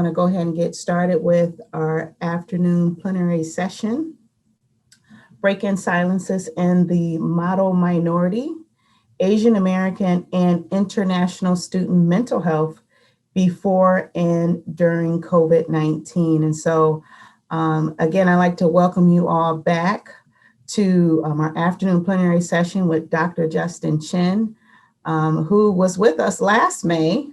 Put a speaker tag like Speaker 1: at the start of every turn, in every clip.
Speaker 1: to go ahead and get started with our afternoon plenary session. Break-in silences in the model minority, Asian American and international student mental health before and during COVID-19. And so again, I'd like to welcome you all back to our afternoon plenary session with Dr. Justin Chen, who was with us last May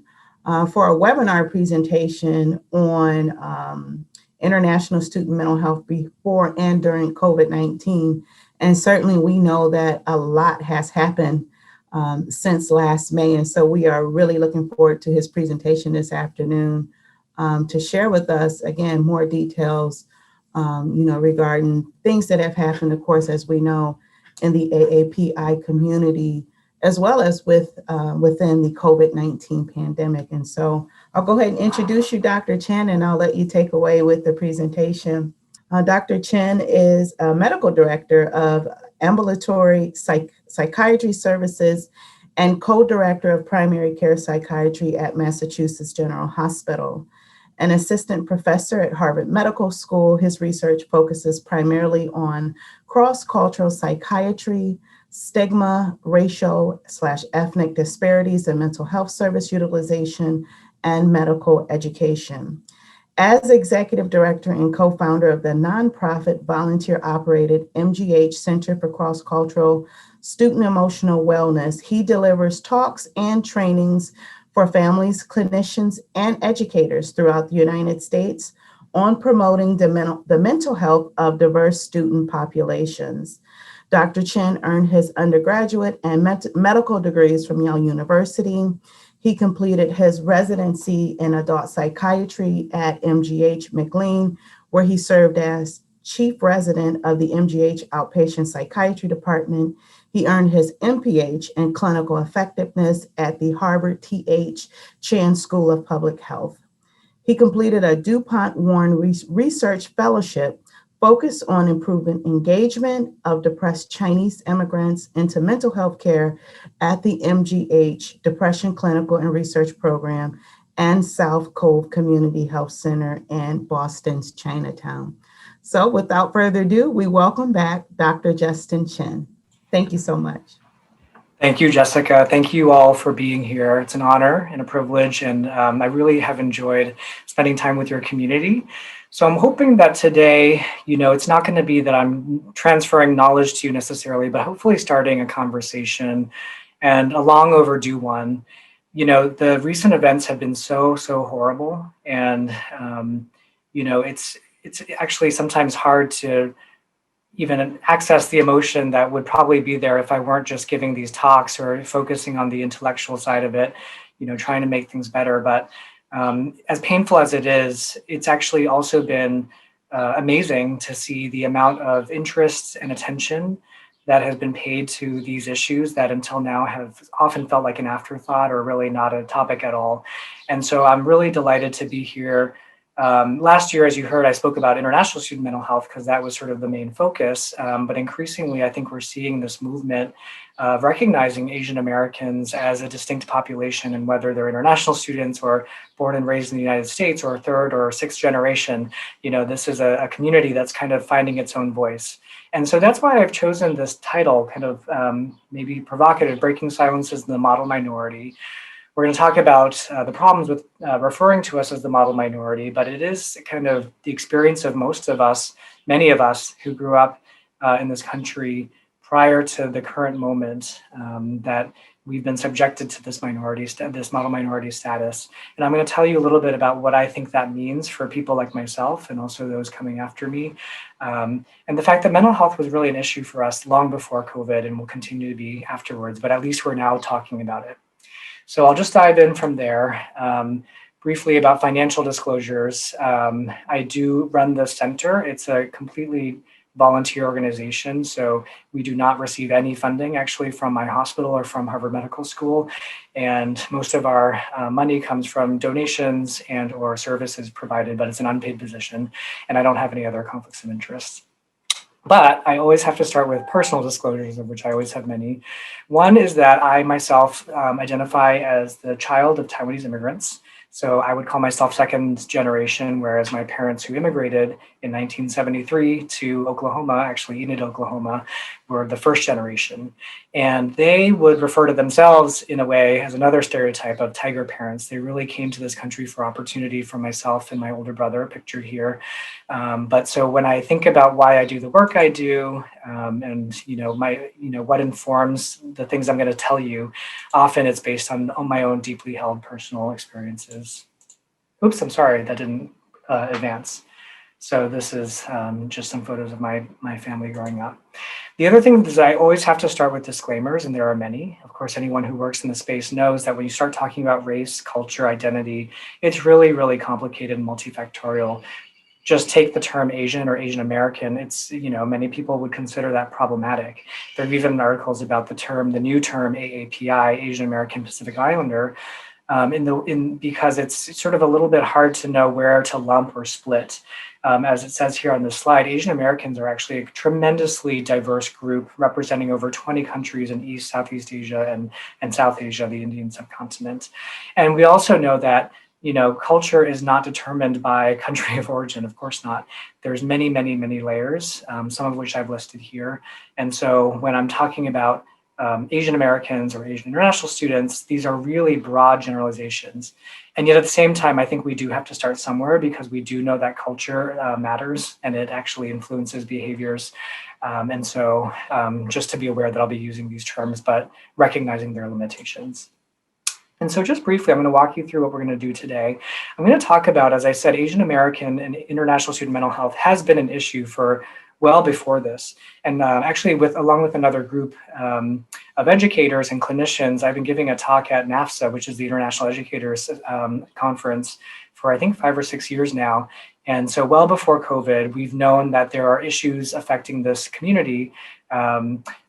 Speaker 1: for a webinar presentation on international student mental health before and during COVID-19. And certainly we know that a lot has happened since last May. And so we are really looking forward to his presentation this afternoon to share with us, again, more details, regarding things that have happened, of course, as we know, in the AAPI community, as well as within the COVID-19 pandemic. And so I'll go ahead and introduce you, Dr. Chen, and I'll let you take away with the presentation. Dr. Chen is a medical director of ambulatory psychiatry services and co-director of primary care psychiatry at Massachusetts General Hospital. An assistant professor at Harvard Medical School, his research focuses primarily on cross-cultural psychiatry, stigma, racial/ethnic disparities in mental health service utilization, and medical education. As executive director and co-founder of the nonprofit volunteer-operated MGH Center for Cross-Cultural Student Emotional Wellness, he delivers talks and trainings for families, clinicians, and educators throughout the United States on promoting the mental health of diverse student populations. Dr. Chen earned his undergraduate and medical degrees from Yale University. He completed his residency in adult psychiatry at MGH McLean, where he served as chief resident of the MGH Outpatient Psychiatry Department. He earned his MPH in clinical effectiveness at the Harvard T.H. Chan School of Public Health. He completed a DuPont Warren Research Fellowship focused on improving engagement of depressed Chinese immigrants into mental health care at the MGH Depression Clinical and Research Program and South Cove Community Health Center in Boston's Chinatown. So without further ado, we welcome back Dr. Justin Chen. Thank you so much.
Speaker 2: Thank you, Jessica. Thank you all for being here. It's an honor and a privilege, and I really have enjoyed spending time with your community. So I'm hoping that today, it's not going to be that I'm transferring knowledge to you necessarily, but hopefully starting a conversation, and a long overdue one. The recent events have been so horrible, and it's actually sometimes hard to even access the emotion that would probably be there if I weren't just giving these talks or focusing on the intellectual side of it, trying to make things better. But as painful as it is, it's actually also been amazing to see the amount of interest and attention that has been paid to these issues that until now have often felt like an afterthought or really not a topic at all. And so I'm really delighted to be here. Last year, as you heard, I spoke about international student mental health because that was sort of the main focus. But increasingly, I think we're seeing this movement of recognizing Asian Americans as a distinct population, and whether they're international students or born and raised in the United States or third or sixth generation, this is a community that's kind of finding its own voice. And so that's why I've chosen this title, kind of maybe provocative, Breaking Silences in the Model Minority. We're going to talk about the problems with referring to us as the model minority, but it is kind of the experience of most of us, many of us who grew up in this country prior to the current moment that we've been subjected to this model minority status. And I'm going to tell you a little bit about what I think that means for people like myself and also those coming after me. And the fact that mental health was really an issue for us long before COVID and will continue to be afterwards, but at least we're now talking about it. So I'll just dive in from there. Briefly about financial disclosures. I do run the center. It's a completely volunteer organization, so we do not receive any funding actually from my hospital or from Harvard Medical School. And most of our money comes from donations and or services provided, but it's an unpaid position, and I don't have any other conflicts of interest. But I always have to start with personal disclosures, of which I always have many. One is that I myself identify as the child of Taiwanese immigrants. So I would call myself second generation, whereas my parents who immigrated in 1973 to Oklahoma, actually Enid, Oklahoma, were the first generation. And they would refer to themselves in a way as another stereotype of tiger parents. They really came to this country for opportunity for myself and my older brother, pictured here. But so when I think about why I do the work I do, and what informs the things I'm going to tell you, often it's based on my own deeply held personal experiences. Oops, I'm sorry, that didn't advance. So this is just some photos of my family growing up. The other thing is I always have to start with disclaimers, and there are many. Of course, anyone who works in the space knows that when you start talking about race, culture, identity, it's really, really complicated and multifactorial. Just take the term Asian or Asian American, it's, many people would consider that problematic. There have even articles about the new term AAPI, Asian American Pacific Islander, because it's sort of a little bit hard to know where to lump or split. As it says here on this slide, Asian Americans are actually a tremendously diverse group representing over 20 countries in East, Southeast Asia, and South Asia, the Indian subcontinent. And we also know that culture is not determined by country of origin, of course not. There's many, many, many layers, some of which I've listed here. And so when I'm talking about Asian Americans or Asian international students, these are really broad generalizations. And yet at the same time, I think we do have to start somewhere, because we do know that culture matters and it actually influences behaviors. And so just to be aware that I'll be using these terms, but recognizing their limitations. And so just briefly, I'm going to walk you through what we're going to do today. I'm going to talk about, as I said, Asian American and international student mental health has been an issue for well before this. And actually, along with another group of educators and clinicians, I've been giving a talk at NAFSA, which is the International Educators Conference, for I think 5 or 6 years now. And so well before COVID, we've known that there are issues affecting this community.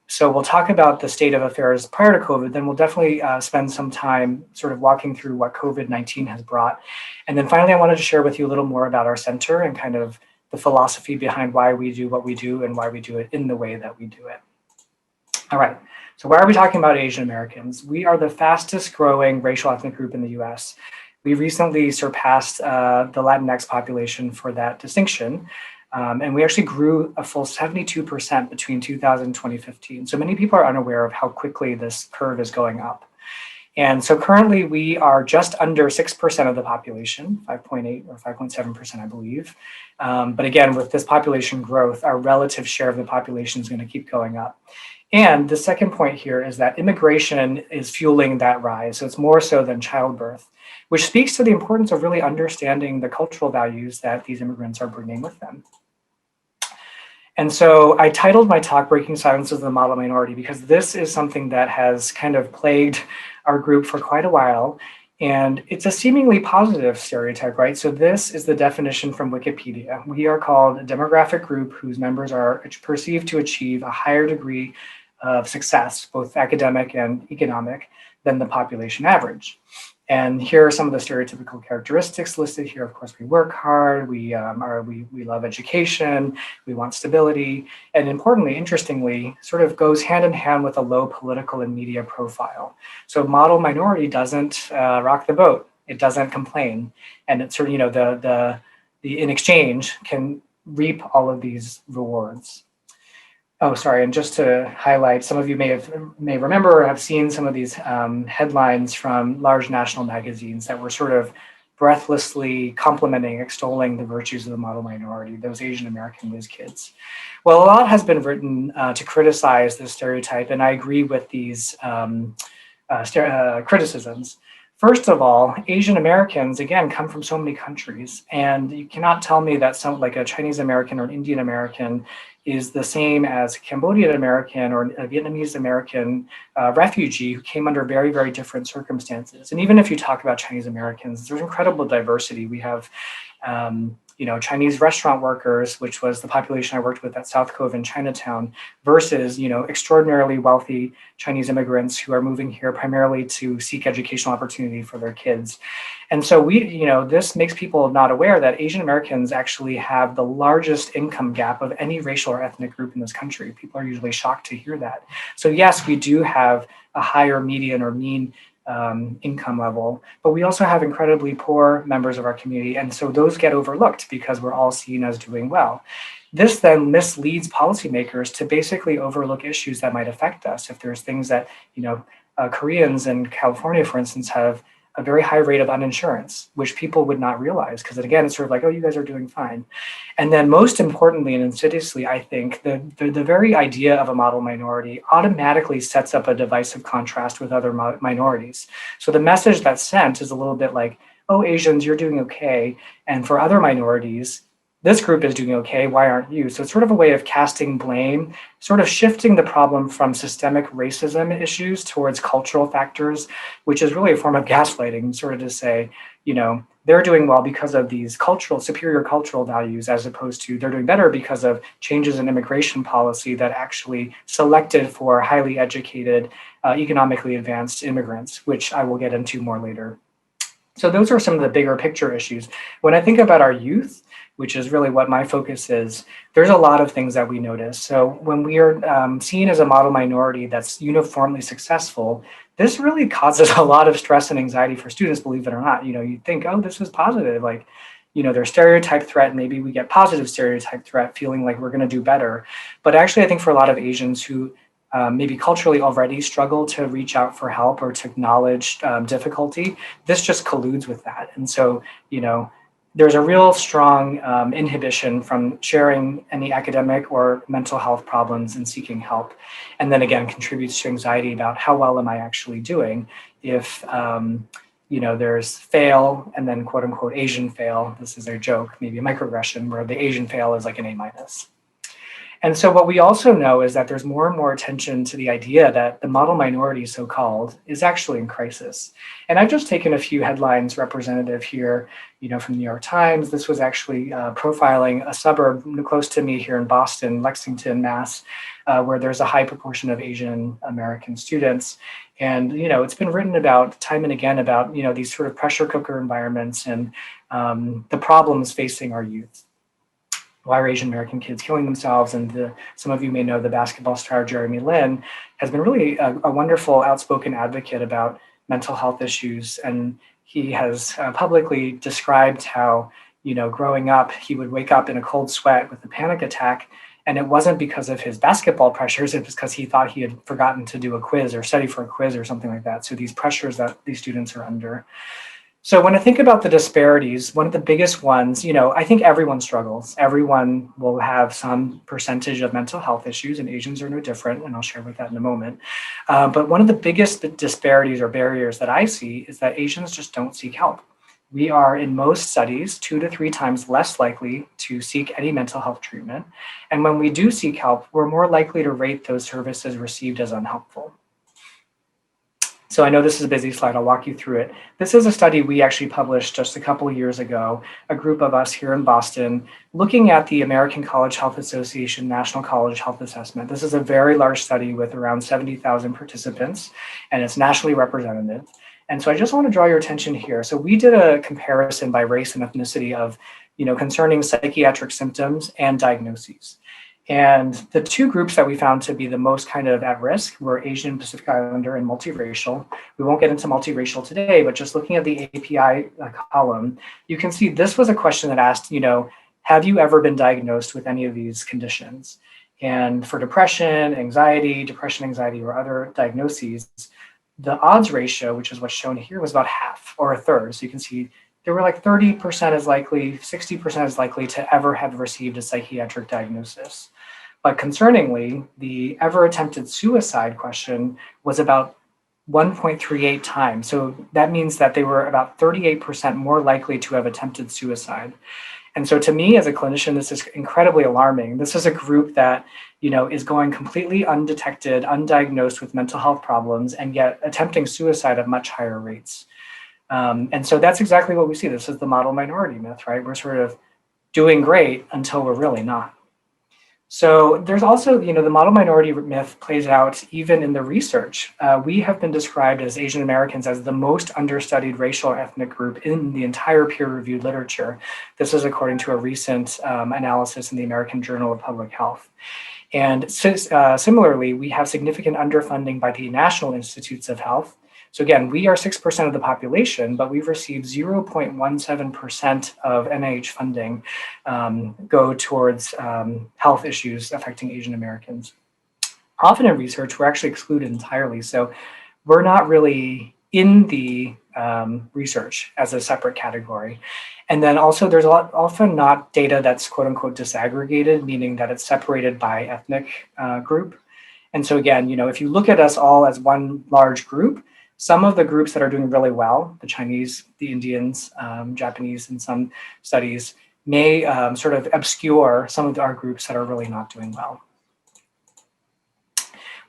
Speaker 2: So we'll talk about the state of affairs prior to COVID, then we'll definitely spend some time sort of walking through what COVID-19 has brought. And then finally, I wanted to share with you a little more about our center and kind of the philosophy behind why we do what we do and why we do it in the way that we do it. All right, so why are we talking about Asian Americans? We are the fastest growing racial ethnic group in the US. We recently surpassed the Latinx population for that distinction. And we actually grew a full 72% between 2000 and 2015. So many people are unaware of how quickly this curve is going up. And so currently we are just under 6% of the population, 5.8 or 5.7%, I believe. But again, with this population growth, our relative share of the population is going to keep going up. And the second point here is that immigration is fueling that rise. So it's more so than childbirth, which speaks to the importance of really understanding the cultural values that these immigrants are bringing with them. And so I titled my talk, Breaking Silences of the Model Minority, because this is something that has kind of plagued our group for quite a while. And it's a seemingly positive stereotype, right? So this is the definition from Wikipedia. We are called a demographic group whose members are perceived to achieve a higher degree of success, both academic and economic, than the population average. And here are some of the stereotypical characteristics listed here. Of course, we work hard, we love education, we want stability, and importantly, interestingly, sort of goes hand in hand with a low political and media profile. So model minority doesn't rock the boat, it doesn't complain, and it's sort of, the in exchange can reap all of these rewards. Oh, sorry, and just to highlight, some of you may remember or have seen some of these headlines from large national magazines that were sort of breathlessly complimenting, extolling the virtues of the model minority, those Asian American whiz kids. Well, a lot has been written to criticize this stereotype, and I agree with these criticisms. First of all, Asian Americans, again, come from so many countries, and you cannot tell me that like a Chinese American or an Indian American is the same as a Cambodian American or a Vietnamese American refugee who came under very, very different circumstances. And even if you talk about Chinese Americans, there's incredible diversity. We have Chinese restaurant workers, which was the population I worked with at South Cove in Chinatown, versus, extraordinarily wealthy Chinese immigrants who are moving here primarily to seek educational opportunity for their kids. And so this makes people not aware that Asian Americans actually have the largest income gap of any racial or ethnic group in this country. People are usually shocked to hear that. So yes, we do have a higher median or mean income level, but we also have incredibly poor members of our community. And so those get overlooked because we're all seen as doing well. This then misleads policymakers to basically overlook issues that might affect us. If there's things that, Koreans in California, for instance, have a very high rate of uninsurance, which people would not realize, because again, it's sort of like, oh, you guys are doing fine. And then most importantly and insidiously, I think the very idea of a model minority automatically sets up a divisive contrast with other minorities. So the message that's sent is a little bit like, oh, Asians, you're doing okay. And for other minorities, this group is doing okay, why aren't you? So it's sort of a way of casting blame, sort of shifting the problem from systemic racism issues towards cultural factors, which is really a form of gaslighting, sort of to say, they're doing well because of these superior cultural values, as opposed to they're doing better because of changes in immigration policy that actually selected for highly educated, economically advanced immigrants, which I will get into more later. So those are some of the bigger picture issues. When I think about our youth, which is really what my focus is, there's a lot of things that we notice. So when we are seen as a model minority that's uniformly successful, this really causes a lot of stress and anxiety for students, believe it or not. You think, oh, this is positive. Like, there's stereotype threat, maybe we get positive stereotype threat, feeling like we're gonna do better. But actually, I think for a lot of Asians who maybe culturally already struggle to reach out for help or to acknowledge difficulty, this just colludes with that. And so, there's a real strong inhibition from sharing any academic or mental health problems and seeking help. And then again, contributes to anxiety about how well am I actually doing if, there's fail and then quote unquote Asian fail. This is a joke, maybe a microaggression where the Asian fail is like an A-. And so what we also know is that there's more and more attention to the idea that the model minority, so-called, is actually in crisis. And I've just taken a few headlines representative here, from the New York Times. This was actually profiling a suburb close to me here in Boston, Lexington, Mass, where there's a high proportion of Asian American students. And, it's been written about time and again about, these sort of pressure cooker environments and the problems facing our youth. Why are Asian American kids killing themselves? And some of you may know the basketball star Jeremy Lin has been really a wonderful outspoken advocate about mental health issues. And he has publicly described how, growing up, he would wake up in a cold sweat with a panic attack. And it wasn't because of his basketball pressures, it was because he thought he had forgotten to do a quiz or study for a quiz or something like that. So these pressures that these students are under. So when I think about the disparities, one of the biggest ones, I think everyone struggles. Everyone will have some percentage of mental health issues, and Asians are no different, and I'll share with that in a moment. But one of the biggest disparities or barriers that I see is that Asians just don't seek help. We are, in most studies, 2 to 3 times less likely to seek any mental health treatment. And when we do seek help, we're more likely to rate those services received as unhelpful. So I know this is a busy slide, I'll walk you through it. This is a study we actually published just a couple of years ago, a group of us here in Boston, looking at the American College Health Association National College Health Assessment. This is a very large study with around 70,000 participants, and it's nationally representative. And so I just want to draw your attention here. So we did a comparison by race and ethnicity of, concerning psychiatric symptoms and diagnoses. And the 2 groups that we found to be the most kind of at risk were Asian, Pacific Islander, and multiracial. We won't get into multiracial today, but just looking at the AAPI column, you can see this was a question that asked, have you ever been diagnosed with any of these conditions? And for depression, anxiety, or other diagnoses, the odds ratio, which is what's shown here, was about half or a third. So you can see they were like 30% as likely, 60% as likely to ever have received a psychiatric diagnosis. But concerningly, the ever attempted suicide question was about 1.38 times. So that means that they were about 38% more likely to have attempted suicide. And so to me as a clinician, this is incredibly alarming. This is a group that, is going completely undetected, undiagnosed with mental health problems, and yet attempting suicide at much higher rates. And so that's exactly what we see. This is the model minority myth, right? We're sort of doing great until we're really not. So there's also, the model minority myth plays out even in the research. We have been described as Asian Americans as the most understudied racial or ethnic group in the entire peer-reviewed literature. This is according to a recent analysis in the American Journal of Public Health. And similarly, we have significant underfunding by the National Institutes of Health. So again, we are 6% of the population, but we've received 0.17% of NIH funding go towards health issues affecting Asian Americans. Often in research, we're actually excluded entirely. So we're not really in the research as a separate category. And then also there's often not data that's quote unquote disaggregated, meaning that it's separated by ethnic group. And so again, if you look at us all as one large group, some of the groups that are doing really well, the Chinese, the Indians, Japanese in some studies, may sort of obscure some of our groups that are really not doing well.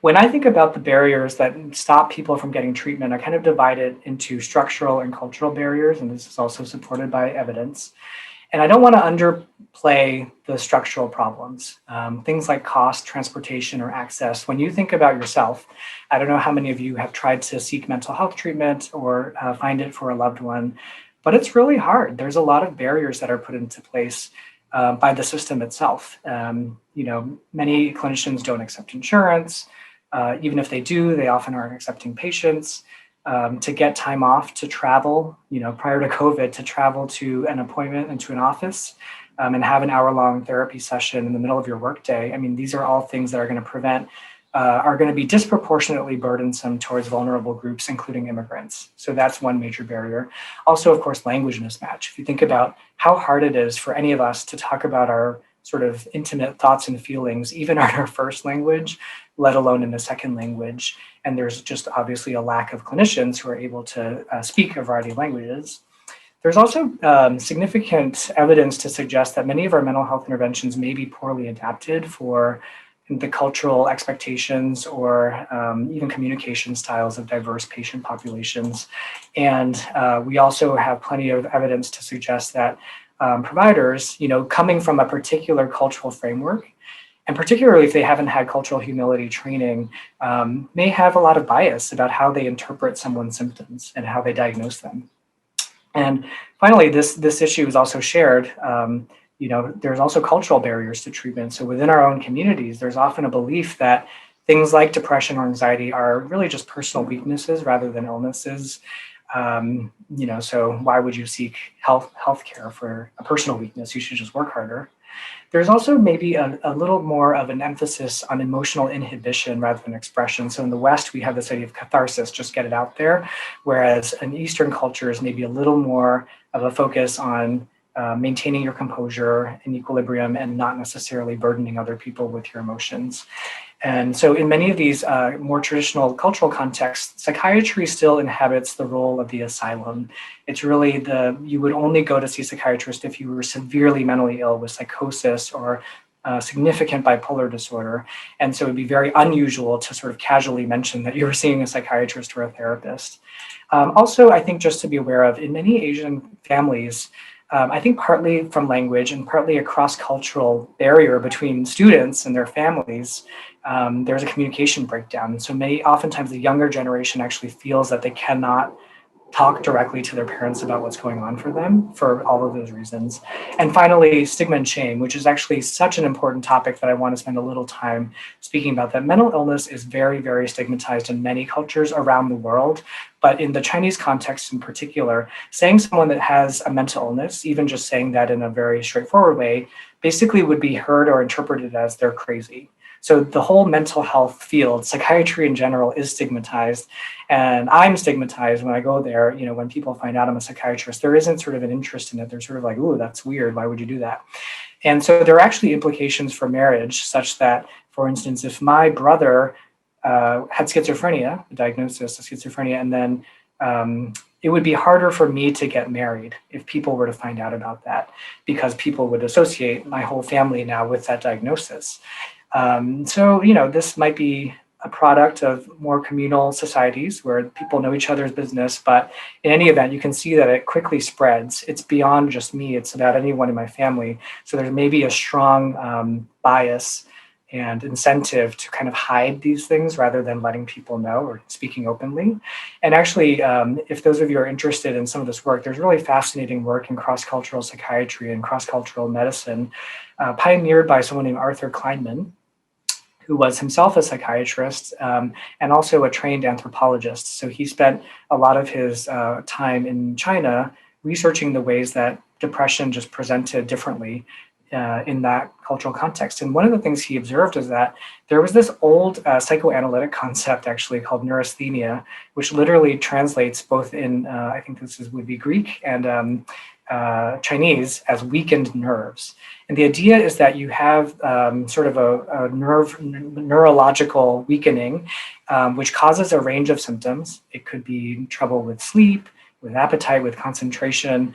Speaker 2: When I think about the barriers that stop people from getting treatment, I kind of divide it into structural and cultural barriers, and this is also supported by evidence. And I don't want to underplay the structural problems, things like cost, transportation, or access. When you think about yourself, I don't know how many of you have tried to seek mental health treatment or find it for a loved one, but it's really hard. There's a lot of barriers that are put into place by the system itself. Many clinicians don't accept insurance. Even if they do, they often aren't accepting patients. To get time off to travel, prior to COVID, to travel to an appointment and to an office and have an hour-long therapy session in the middle of your workday. I mean, these are all things that are going to be disproportionately burdensome towards vulnerable groups, including immigrants. So that's one major barrier. Also, of course, language mismatch. If you think about how hard it is for any of us to talk about our sort of intimate thoughts and feelings, even in our first language, let alone in a second language. And there's just obviously a lack of clinicians who are able to speak a variety of languages. There's also significant evidence to suggest that many of our mental health interventions may be poorly adapted for the cultural expectations or even communication styles of diverse patient populations. And we also have plenty of evidence to suggest that providers, coming from a particular cultural framework, and particularly if they haven't had cultural humility training, may have a lot of bias about how they interpret someone's symptoms and how they diagnose them. And finally, this issue is also shared. There's also cultural barriers to treatment. So within our own communities, there's often a belief that things like depression or anxiety are really just personal weaknesses rather than illnesses. So why would you seek health care for a personal weakness? You should just work harder. There's also maybe a little more of an emphasis on emotional inhibition rather than expression. So in the West, we have this idea of catharsis, just get it out there. Whereas in Eastern cultures, maybe a little more of a focus on maintaining your composure and equilibrium and not necessarily burdening other people with your emotions. And so in many of these more traditional cultural contexts, psychiatry still inhabits the role of the asylum. It's really you would only go to see a psychiatrist if you were severely mentally ill with psychosis or significant bipolar disorder. And so it'd be very unusual to sort of casually mention that you were seeing a psychiatrist or a therapist. Also, I think just to be aware of, in many Asian families, I think partly from language and partly a cross-cultural barrier between students and their families, there's a communication breakdown. And so oftentimes the younger generation actually feels that they cannot talk directly to their parents about what's going on for them for all of those reasons. And finally, stigma and shame, which is actually such an important topic that I want to spend a little time speaking about. That mental illness is very, very stigmatized in many cultures around the world. But in the Chinese context in particular, saying someone that has a mental illness, even just saying that in a very straightforward way, basically would be heard or interpreted as they're crazy. So the whole mental health field, psychiatry in general, is stigmatized. And I'm stigmatized when I go there. When people find out I'm a psychiatrist, there isn't sort of an interest in it. They're sort of like, ooh, that's weird. Why would you do that? And so there are actually implications for marriage such that, for instance, if my brother had schizophrenia, a diagnosis of schizophrenia, and then it would be harder for me to get married if people were to find out about that, because people would associate my whole family now with that diagnosis. So this might be a product of more communal societies where people know each other's business, but in any event, you can see that it quickly spreads. It's beyond just me, it's about anyone in my family. So there's maybe a strong bias and incentive to kind of hide these things rather than letting people know or speaking openly. And actually, if those of you are interested in some of this work, there's really fascinating work in cross-cultural psychiatry and cross-cultural medicine, pioneered by someone named Arthur Kleinman, who was himself a psychiatrist and also a trained anthropologist. So he spent a lot of his time in China researching the ways that depression just presented differently in that cultural context. And one of the things he observed is that there was this old psychoanalytic concept actually called neurasthenia, which literally translates both in, I think would be Greek and Chinese as weakened nerves. And the idea is that you have sort of a neurological weakening, which causes a range of symptoms. It could be trouble with sleep, with appetite, with concentration,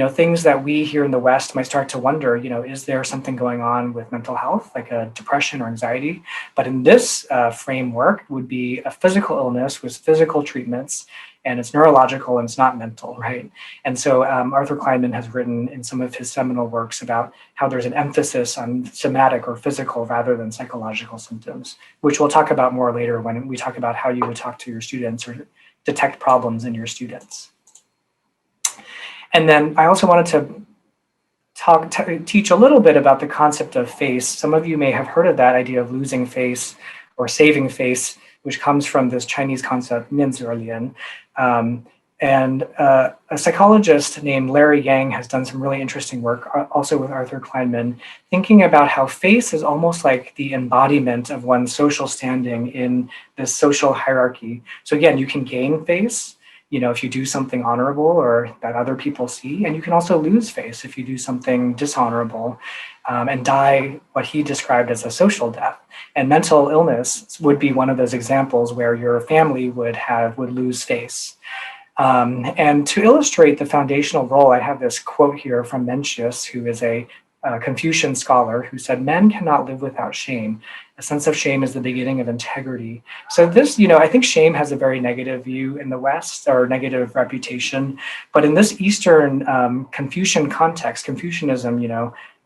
Speaker 2: things that we here in the West might start to wonder, is there something going on with mental health, like a depression or anxiety? But in this framework would be a physical illness with physical treatments, and it's neurological and it's not mental, right? And so Arthur Kleinman has written in some of his seminal works about how there's an emphasis on somatic or physical rather than psychological symptoms, which we'll talk about more later when we talk about how you would talk to your students or detect problems in your students. And then I also wanted to teach a little bit about the concept of face. Some of you may have heard of that idea of losing face or saving face, which comes from this Chinese concept, 面子而言. And a psychologist named Larry Yang has done some really interesting work, also with Arthur Kleinman, thinking about how face is almost like the embodiment of one's social standing in this social hierarchy. So again, you can gain face, if you do something honorable or that other people see, and you can also lose face if you do something dishonorable and die what he described as a social death. And mental illness would be one of those examples where your family would lose face. And to illustrate the foundational role, I have this quote here from Mencius, who is a Confucian scholar, who said, "Men cannot live without shame. A sense of shame is the beginning of integrity." So this, I think shame has a very negative view in the West, or negative reputation. But in this Eastern Confucian context, Confucianism,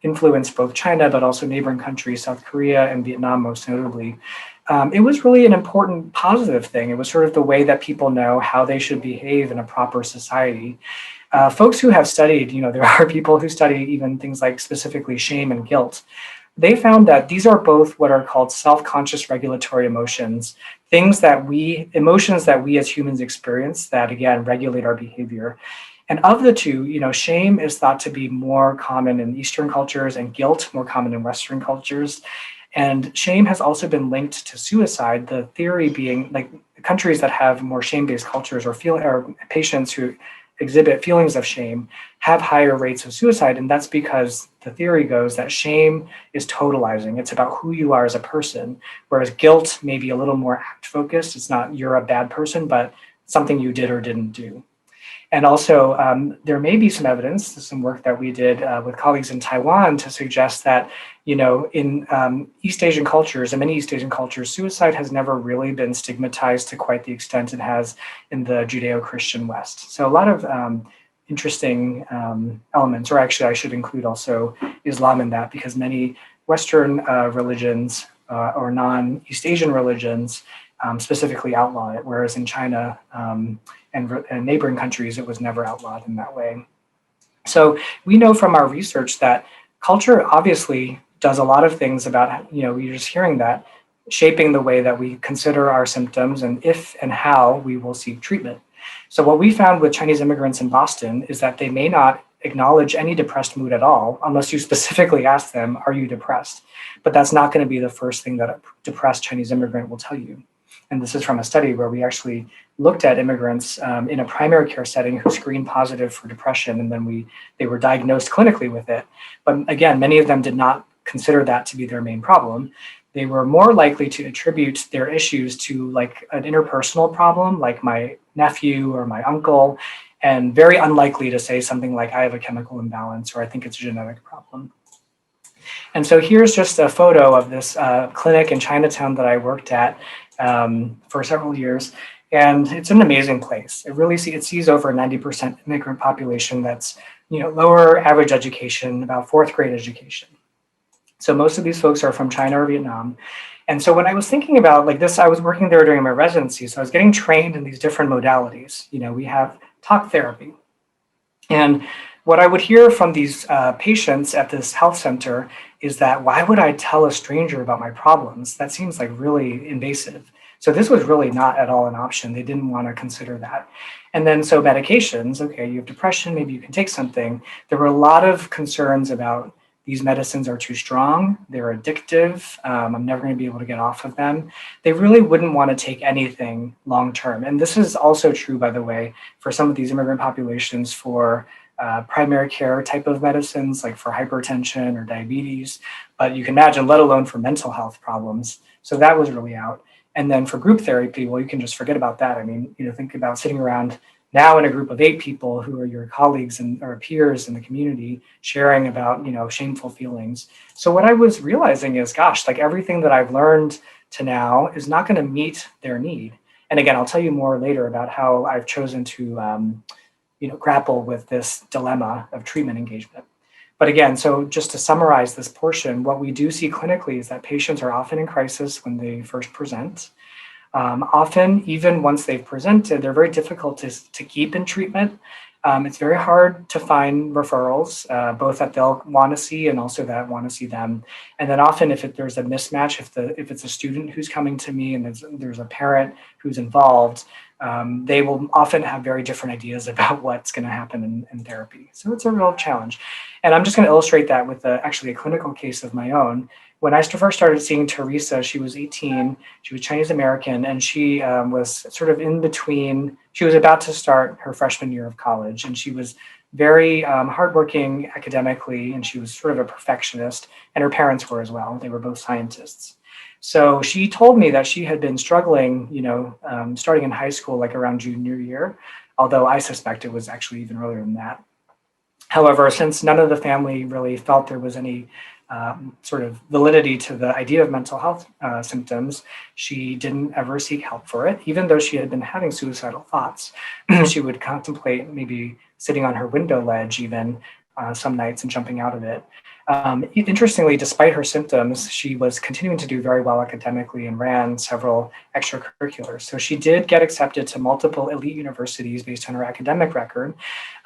Speaker 2: influenced both China, but also neighboring countries, South Korea and Vietnam most notably. It was really an important positive thing. It was sort of the way that people know how they should behave in a proper society. Folks who have studied, there are people who study even things like specifically shame and guilt. They found that these are both what are called self-conscious regulatory emotions, emotions that we as humans experience that, again, regulate our behavior. And of the two, shame is thought to be more common in Eastern cultures and guilt more common in Western cultures. And shame has also been linked to suicide, the theory being like countries that have more shame-based cultures or patients who exhibit feelings of shame have higher rates of suicide. And that's because the theory goes that shame is totalizing. It's about who you are as a person, whereas guilt may be a little more act-focused. It's not you're a bad person, but something you did or didn't do. And also, there may be some evidence, some work that we did with colleagues in Taiwan to suggest that, in East Asian cultures, in many East Asian cultures, suicide has never really been stigmatized to quite the extent it has in the Judeo-Christian West. So a lot of interesting elements, or actually I should include also Islam in that, because many Western religions or non-East Asian religions specifically outlaw it, whereas in China and neighboring countries, it was never outlawed in that way. So we know from our research that culture obviously does a lot of things about, you're just hearing that, shaping the way that we consider our symptoms and if and how we will seek treatment. So what we found with Chinese immigrants in Boston is that they may not acknowledge any depressed mood at all, unless you specifically ask them, are you depressed? But that's not going to be the first thing that a depressed Chinese immigrant will tell you. And this is from a study where we actually looked at immigrants in a primary care setting who screened positive for depression, and then they were diagnosed clinically with it. But again, many of them did not consider that to be their main problem. They were more likely to attribute their issues to like an interpersonal problem, like my nephew or my uncle, and very unlikely to say something like, I have a chemical imbalance, or I think it's a genetic problem. And so here's just a photo of this clinic in Chinatown that I worked at for several years. And it's an amazing place. It sees over a 90% immigrant population that's, lower average education, about fourth grade education. So most of these folks are from China or Vietnam. And so when I was thinking about like this, I was working there during my residency. So I was getting trained in these different modalities. We have talk therapy. And what I would hear from these patients at this health center is that, why would I tell a stranger about my problems? That seems like really invasive. So this was really not at all an option. They didn't want to consider that. And then so medications, okay, you have depression, maybe you can take something. There were a lot of concerns about these medicines are too strong, they're addictive, I'm never going to be able to get off of them. They really wouldn't want to take anything long term. And this is also true, by the way, for some of these immigrant populations for primary care type of medicines, like for hypertension or diabetes. But you can imagine, let alone for mental health problems. So that was really out. And then for group therapy, well, you can just forget about that. I mean, think about sitting around now in a group of 8 people who are your colleagues and or peers in the community, sharing about, shameful feelings. So what I was realizing is, gosh, like everything that I've learned to now is not going to meet their need. And again, I'll tell you more later about how I've chosen to, grapple with this dilemma of treatment engagement. But again, so just to summarize this portion, what we do see clinically is that patients are often in crisis when they first present. Often, even once they've presented, they're very difficult to keep in treatment. It's very hard to find referrals, both that they'll want to see and also that want to see them. And then often, if there's a mismatch, if it's a student who's coming to me and there's a parent who's involved, they will often have very different ideas about what's going to happen in therapy. So it's a real challenge. And I'm just going to illustrate that with actually a clinical case of my own. When I first started seeing Teresa, she was 18, she was Chinese American, and she was sort of in between. She was about to start her freshman year of college, and she was very hardworking academically, and she was sort of a perfectionist, and her parents were as well. They were both scientists. So she told me that she had been struggling, starting in high school, like around junior year, although I suspect it was actually even earlier than that. However, since none of the family really felt there was any sort of validity to the idea of mental health symptoms, she didn't ever seek help for it. Even though she had been having suicidal thoughts, she would contemplate maybe sitting on her window ledge even some nights and jumping out of it. Interestingly, despite her symptoms, she was continuing to do very well academically and ran several extracurriculars. So she did get accepted to multiple elite universities based on her academic record.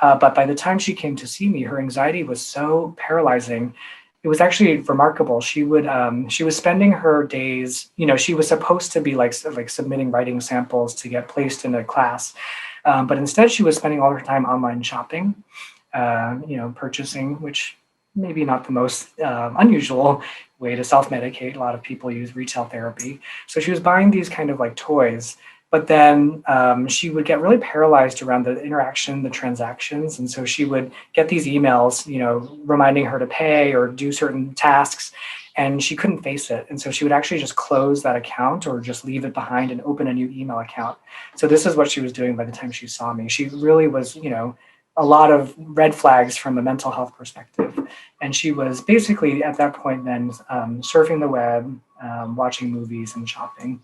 Speaker 2: But by the time she came to see me, her anxiety was so paralyzing. It was actually remarkable. She was spending her days, she was supposed to be like submitting writing samples to get placed in a class. But instead she was spending all her time online shopping, purchasing, which maybe not the most unusual way to self-medicate. A lot of people use retail therapy. So she was buying these kind of like toys, but then she would get really paralyzed around the interaction, the transactions. And so she would get these emails, reminding her to pay or do certain tasks, and she couldn't face it. And so she would actually just close that account or just leave it behind and open a new email account. So this is what she was doing by the time she saw me. She really was, a lot of red flags from a mental health perspective. And she was basically at that point then surfing the web, watching movies and shopping.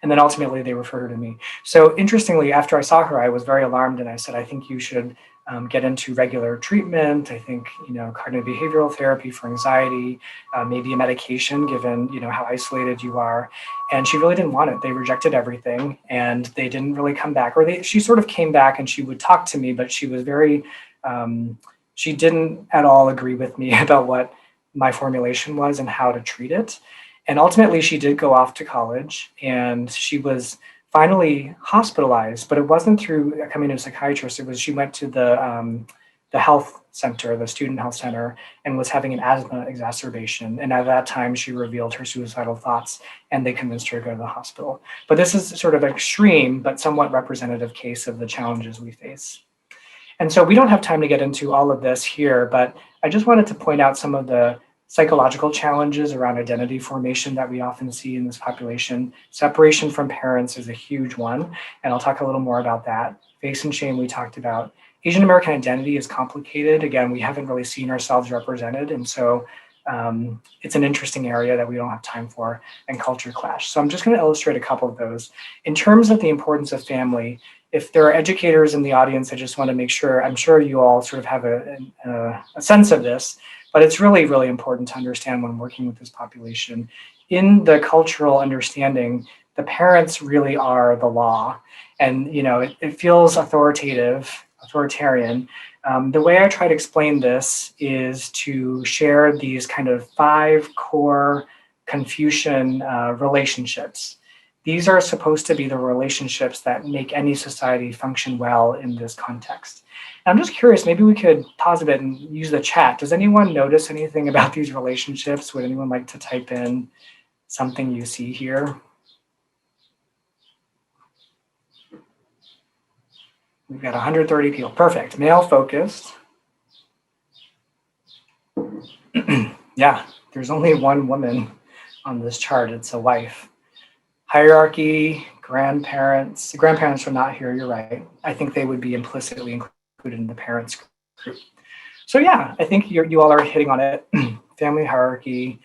Speaker 2: And then ultimately they referred her to me. So interestingly, after I saw her, I was very alarmed and I said, I think you should get into regular treatment. I think, cognitive behavioral therapy for anxiety, maybe a medication given, how isolated you are. And she really didn't want it. They rejected everything and they didn't really come back. She sort of came back and she would talk to me, but she was very, she didn't at all agree with me about what my formulation was and how to treat it. And ultimately she did go off to college and she was finally hospitalized, but it wasn't through coming to a psychiatrist. It was, she went to the health center, the student health center, and was having an asthma exacerbation. And at that time, she revealed her suicidal thoughts, and they convinced her to go to the hospital. But this is sort of an extreme, but somewhat representative case of the challenges we face. And so we don't have time to get into all of this here, but I just wanted to point out some of the psychological challenges around identity formation that we often see in this population. Separation from parents is a huge one, and I'll talk a little more about that. Face and shame we talked about. Asian American identity is complicated. Again, we haven't really seen ourselves represented, and so it's an interesting area that we don't have time for, and culture clash. So I'm just going to illustrate a couple of those. In terms of the importance of family, if there are educators in the audience, I just want to make sure, I'm sure you all sort of have a sense of this, but it's really, really important to understand when working with this population. In the cultural understanding, the parents really are the law. And, it feels authoritarian. The way I try to explain this is to share these kind of 5 core Confucian relationships. These are supposed to be the relationships that make any society function well in this context. And I'm just curious, maybe we could pause a bit and use the chat. Does anyone notice anything about these relationships? Would anyone like to type in something you see here? We've got 130 people. Perfect. Male focused. Yeah, there's only one woman on this chart. It's a wife. Hierarchy, grandparents. The grandparents are not here, you're right. I think they would be implicitly included in the parents group. So yeah, I think you all are hitting on it. Family hierarchy,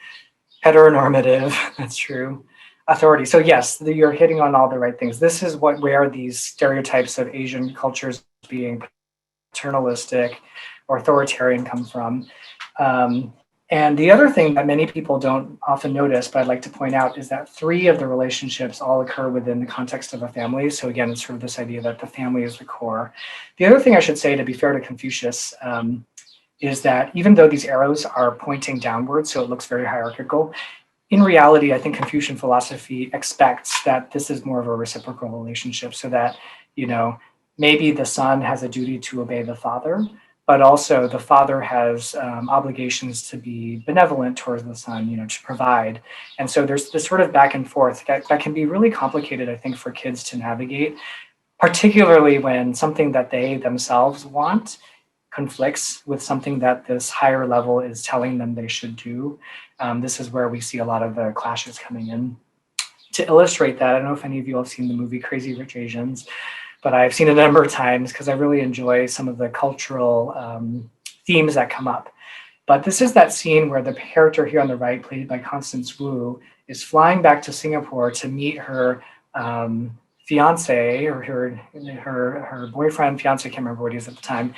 Speaker 2: heteronormative, that's true. Authority. So yes, you're hitting on all the right things. This is where these stereotypes of Asian cultures being paternalistic or authoritarian come from. And the other thing that many people don't often notice, but I'd like to point out, is that 3 of the relationships all occur within the context of a family. So again, it's sort of this idea that the family is the core. The other thing I should say, to be fair to Confucius, is that even though these arrows are pointing downwards, so it looks very hierarchical, in reality, I think Confucian philosophy expects that this is more of a reciprocal relationship, so that, maybe the son has a duty to obey the father, but also the father has obligations to be benevolent towards the son, to provide. And so there's this sort of back and forth that can be really complicated, I think, for kids to navigate, particularly when something that they themselves want conflicts with something that this higher level is telling them they should do. This is where we see a lot of the clashes coming in. To illustrate that, I don't know if any of you have seen the movie Crazy Rich Asians, but I've seen it a number of times because I really enjoy some of the cultural themes that come up. But this is that scene where the character here on the right, played by Constance Wu, is flying back to Singapore to meet her fiance, or her boyfriend, fiance, I can't remember what he is at the time.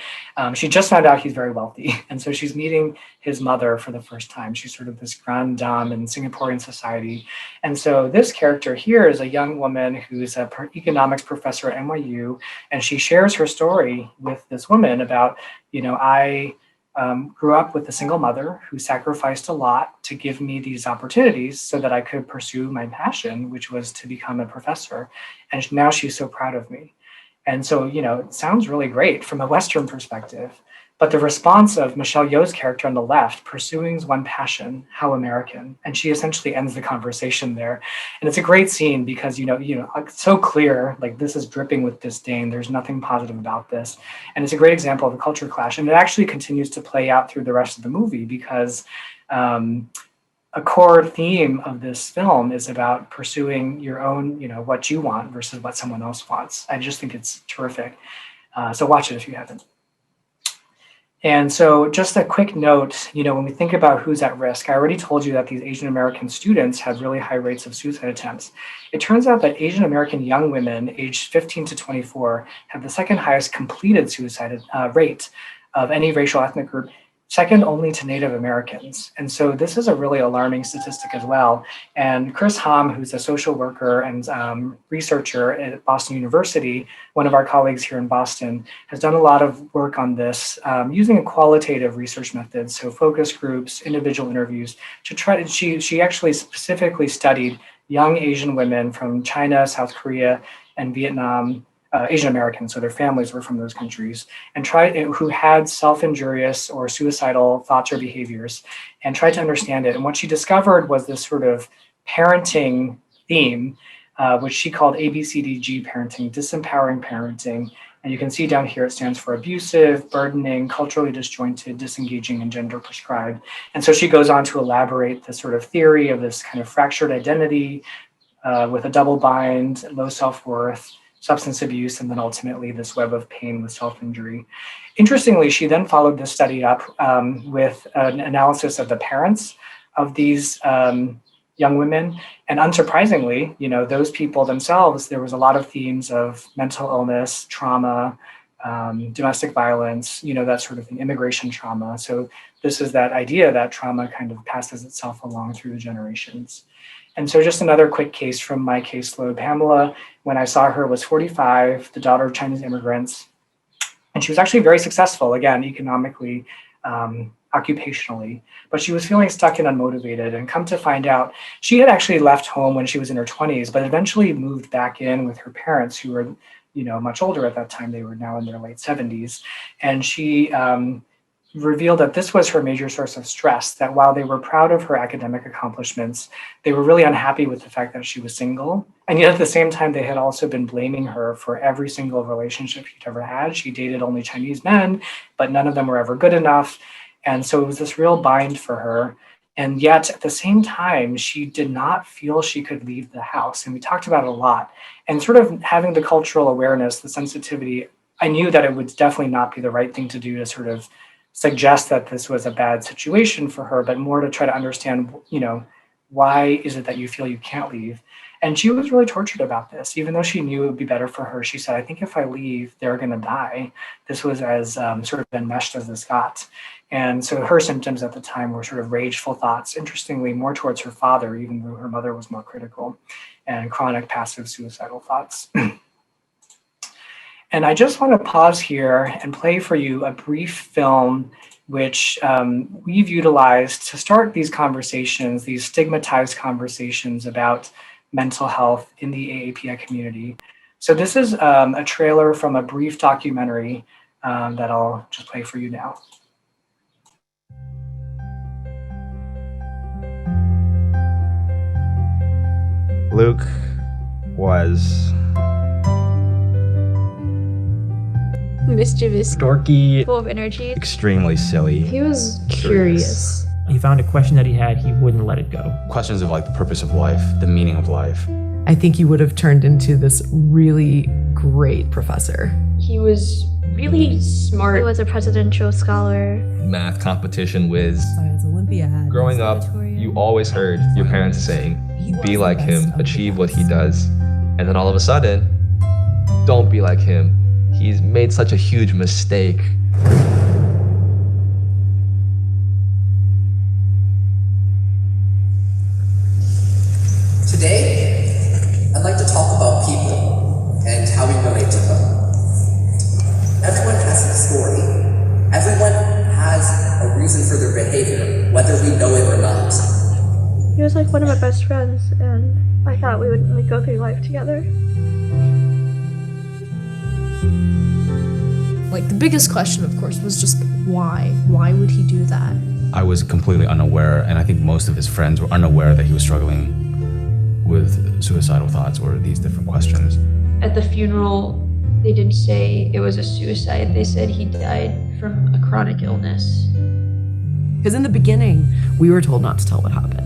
Speaker 2: She just found out he's very wealthy. And so she's meeting his mother for the first time. She's sort of this grande dame in Singaporean society. And so this character here is a young woman who's an economics professor at NYU. And she shares her story with this woman about, I grew up with a single mother who sacrificed a lot to give me these opportunities so that I could pursue my passion, which was to become a professor. And now she's so proud of me. And so, it sounds really great from a Western perspective. But the response of Michelle Yeoh's character on the left, pursuing one passion, how American, and she essentially ends the conversation there. And it's a great scene because, it's so clear, like this is dripping with disdain. There's nothing positive about this. And it's a great example of a culture clash. And it actually continues to play out through the rest of the movie because a core theme of this film is about pursuing your own, what you want versus what someone else wants. I just think it's terrific. So watch it if you haven't. And so just a quick note, when we think about who's at risk, I already told you that these Asian American students had really high rates of suicide attempts. It turns out that Asian American young women aged 15 to 24 have the second highest completed suicide rate of any racial ethnic group, second only to Native Americans. And so this is a really alarming statistic as well. And Chris Hom, who's a social worker and researcher at Boston University, one of our colleagues here in Boston, has done a lot of work on this using a qualitative research method, so focus groups, individual interviews, to try to, she actually specifically studied young Asian women from China, South Korea, and Vietnam, Asian Americans, so their families were from those countries, and who had self-injurious or suicidal thoughts or behaviors, and tried to understand it. And what she discovered was this sort of parenting theme, which she called ABCDG parenting, disempowering parenting. And you can see down here, it stands for abusive, burdening, culturally disjointed, disengaging, and gender prescribed. And so she goes on to elaborate the sort of theory of this kind of fractured identity with a double bind, low self-worth, substance abuse, and then ultimately this web of pain with self-injury. Interestingly, she then followed this study up with an analysis of the parents of these young women. And unsurprisingly, those people themselves, there was a lot of themes of mental illness, trauma, domestic violence, that sort of thing, immigration trauma. So this is that idea that trauma kind of passes itself along through the generations. And so just another quick case from my caseload. Pamela, when I saw her, was 45, the daughter of Chinese immigrants. And And she was actually very successful, again, economically, occupationally, but she was feeling stuck and unmotivated. And come to find out, she had actually left home when she was in her 20s, but eventually moved back in with her parents, who were, much older at that time. They were now in their late 70s. And she revealed that this was her major source of stress, that while they were proud of her academic accomplishments, they were really unhappy with the fact that she was single. And yet at the same time, they had also been blaming her for every single relationship she'd ever had. She dated only Chinese men, but none of them were ever good enough. And so it was this real bind for her. And yet at the same time, she did not feel she could leave the house. And we talked about it a lot. And sort of having the cultural awareness, the sensitivity, I knew that it would definitely not be the right thing to do to sort of suggest that this was a bad situation for her, but more to try to understand, why is it that you feel you can't leave? And she was really tortured about this. Even though she knew it would be better for her, she said, I think if I leave, they're going to die. This was as sort of enmeshed as this got. And so her symptoms at the time were sort of rageful thoughts, interestingly, more towards her father, even though her mother was more critical, and chronic passive suicidal thoughts. And I just want to pause here and play for you a brief film which we've utilized to start these conversations, these stigmatized conversations about mental health in the AAPI community. So this is a trailer from a brief documentary that I'll just play for you now.
Speaker 3: Luke was
Speaker 4: mischievous,
Speaker 3: dorky,
Speaker 4: full of energy,
Speaker 3: extremely silly.
Speaker 4: He was curious.
Speaker 5: He found a question that he had, he wouldn't let it go.
Speaker 3: Questions of like the purpose of life, the meaning of life.
Speaker 6: I think he would have turned into this really great professor.
Speaker 4: He was really smart.
Speaker 7: He was a presidential scholar.
Speaker 8: Math competition whiz.
Speaker 6: Science Olympiad.
Speaker 8: Growing up, you always heard your parents saying, be like him, achieve what he does. And then all of a sudden, don't be like him. He's made such a huge mistake.
Speaker 9: Today, I'd like to talk about people and how we relate to them. Everyone has a story. Everyone has a reason for their behavior, whether we know it or not.
Speaker 7: He was like one of my best friends, and I thought we would like go through life together.
Speaker 10: Like the biggest question, of course, was just why? Why would he do that?
Speaker 3: I was completely unaware, and I think most of his friends were unaware that he was struggling with suicidal thoughts or these different questions.
Speaker 4: At the funeral, they didn't say it was a suicide. They said he died from a chronic illness.
Speaker 6: Because in the beginning, we were told not to tell what happened.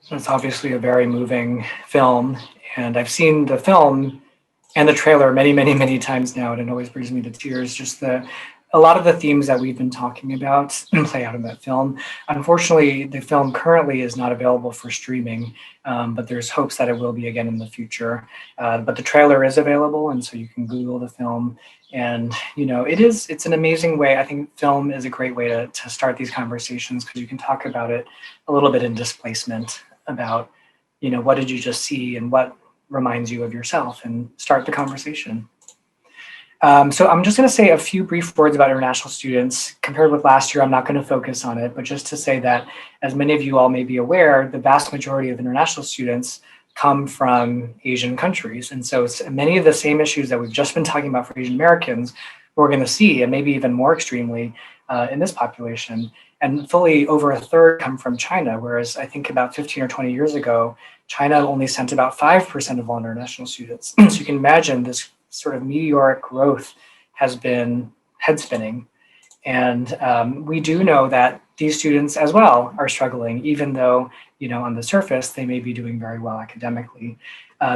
Speaker 2: So it's obviously a very moving film, and I've seen the film and the trailer many, many, many times now, and it always brings me to tears. Just a lot of the themes that we've been talking about play out in that film. Unfortunately, the film currently is not available for streaming, but there's hopes that it will be again in the future. But the trailer is available, and so you can Google the film. And it's an amazing way. I think film is a great way to start these conversations, because you can talk about it a little bit in displacement, about what did you just see and what reminds you of yourself, and start the conversation. So I'm just going to say a few brief words about international students. Compared with last year, I'm not going to focus on it, but just to say that, as many of you all may be aware, the vast majority of international students come from Asian countries. And so many of the same issues that we've just been talking about for Asian Americans, we're going to see, and maybe even more extremely in this population. And fully over a third come from China, whereas I think about 15 or 20 years ago, China only sent about 5% of all international students. So you can imagine this sort of meteoric growth has been head-spinning. And we do know that these students as well are struggling, even though, on the surface, they may be doing very well academically.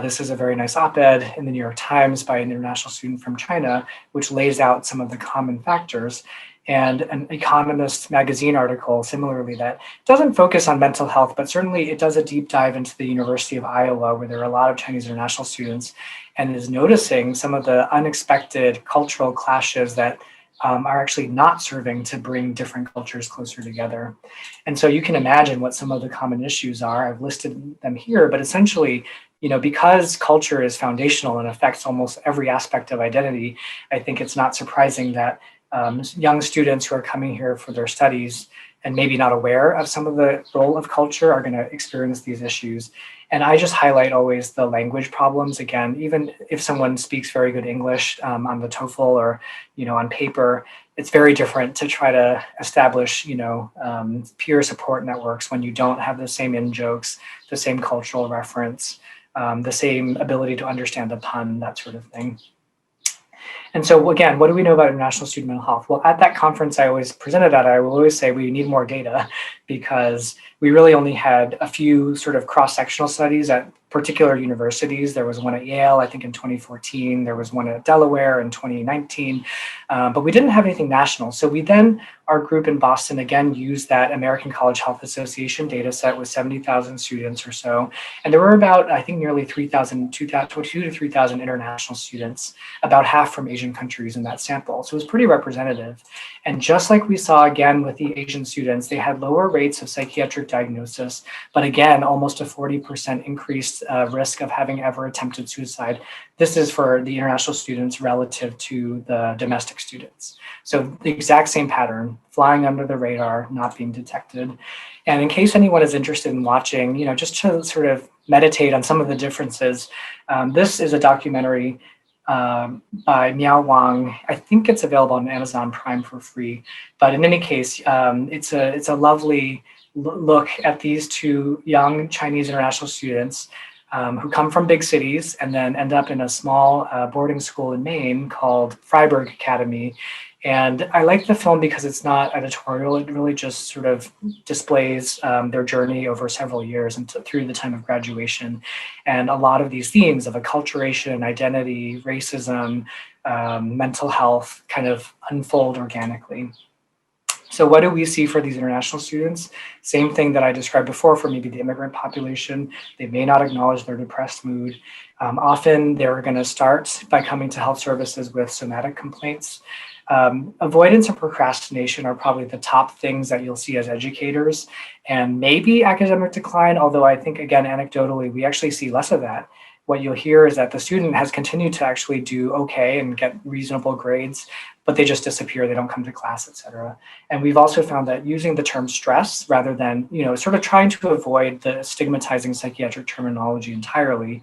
Speaker 2: This is a very nice op-ed in the New York Times by an international student from China, which lays out some of the common factors. and an Economist magazine article similarly that doesn't focus on mental health, but certainly it does a deep dive into the University of Iowa, where there are a lot of Chinese international students, and is noticing some of the unexpected cultural clashes that are actually not serving to bring different cultures closer together. And so you can imagine what some of the common issues are. I've listed them here, but essentially, because culture is foundational and affects almost every aspect of identity, I think it's not surprising that young students who are coming here for their studies and maybe not aware of some of the role of culture are going to experience these issues. And I just highlight always the language problems. Again, even if someone speaks very good English on the TOEFL or, on paper, it's very different to try to establish, peer support networks when you don't have the same in-jokes, the same cultural reference, the same ability to understand the pun, that sort of thing. And so again, what do we know about international student mental health? Well, at that conference I always presented at, I will always say we need more data, because we really only had a few sort of cross-sectional studies at particular universities. There was one at Yale, I think in 2014. There was one at Delaware in 2019, but we didn't have anything national. So we then, our group in Boston, again, used that American College Health Association data set with 70,000 students or so. And there were about, I think, nearly 2,000 to 3,000 international students, about half from Asian countries in that sample. So it was pretty representative. And just like we saw again with the Asian students, they had lower rates of psychiatric diagnosis, but again, almost a 40% increased risk of having ever attempted suicide. This is for the international students relative to the domestic students. So the exact same pattern, flying under the radar, not being detected. And in case anyone is interested in watching, just to sort of meditate on some of the differences, this is a documentary by Miao Wang. I think it's available on Amazon Prime for free. But in any case, it's a lovely look at these two young Chinese international students who come from big cities and then end up in a small boarding school in Maine called Freiburg Academy. And I like the film because it's not editorial. It really just sort of displays their journey over several years and through the time of graduation. And a lot of these themes of acculturation, identity, racism, mental health kind of unfold organically. So what do we see for these international students? Same thing that I described before for maybe the immigrant population. They may not acknowledge their depressed mood. Often they're going to start by coming to health services with somatic complaints. Avoidance and procrastination are probably the top things that you'll see as educators, and maybe academic decline, although I think, again, anecdotally, we actually see less of that. What you'll hear is that the student has continued to actually do okay and get reasonable grades, but they just disappear, they don't come to class, et cetera. And we've also found that using the term stress rather than, sort of trying to avoid the stigmatizing psychiatric terminology entirely.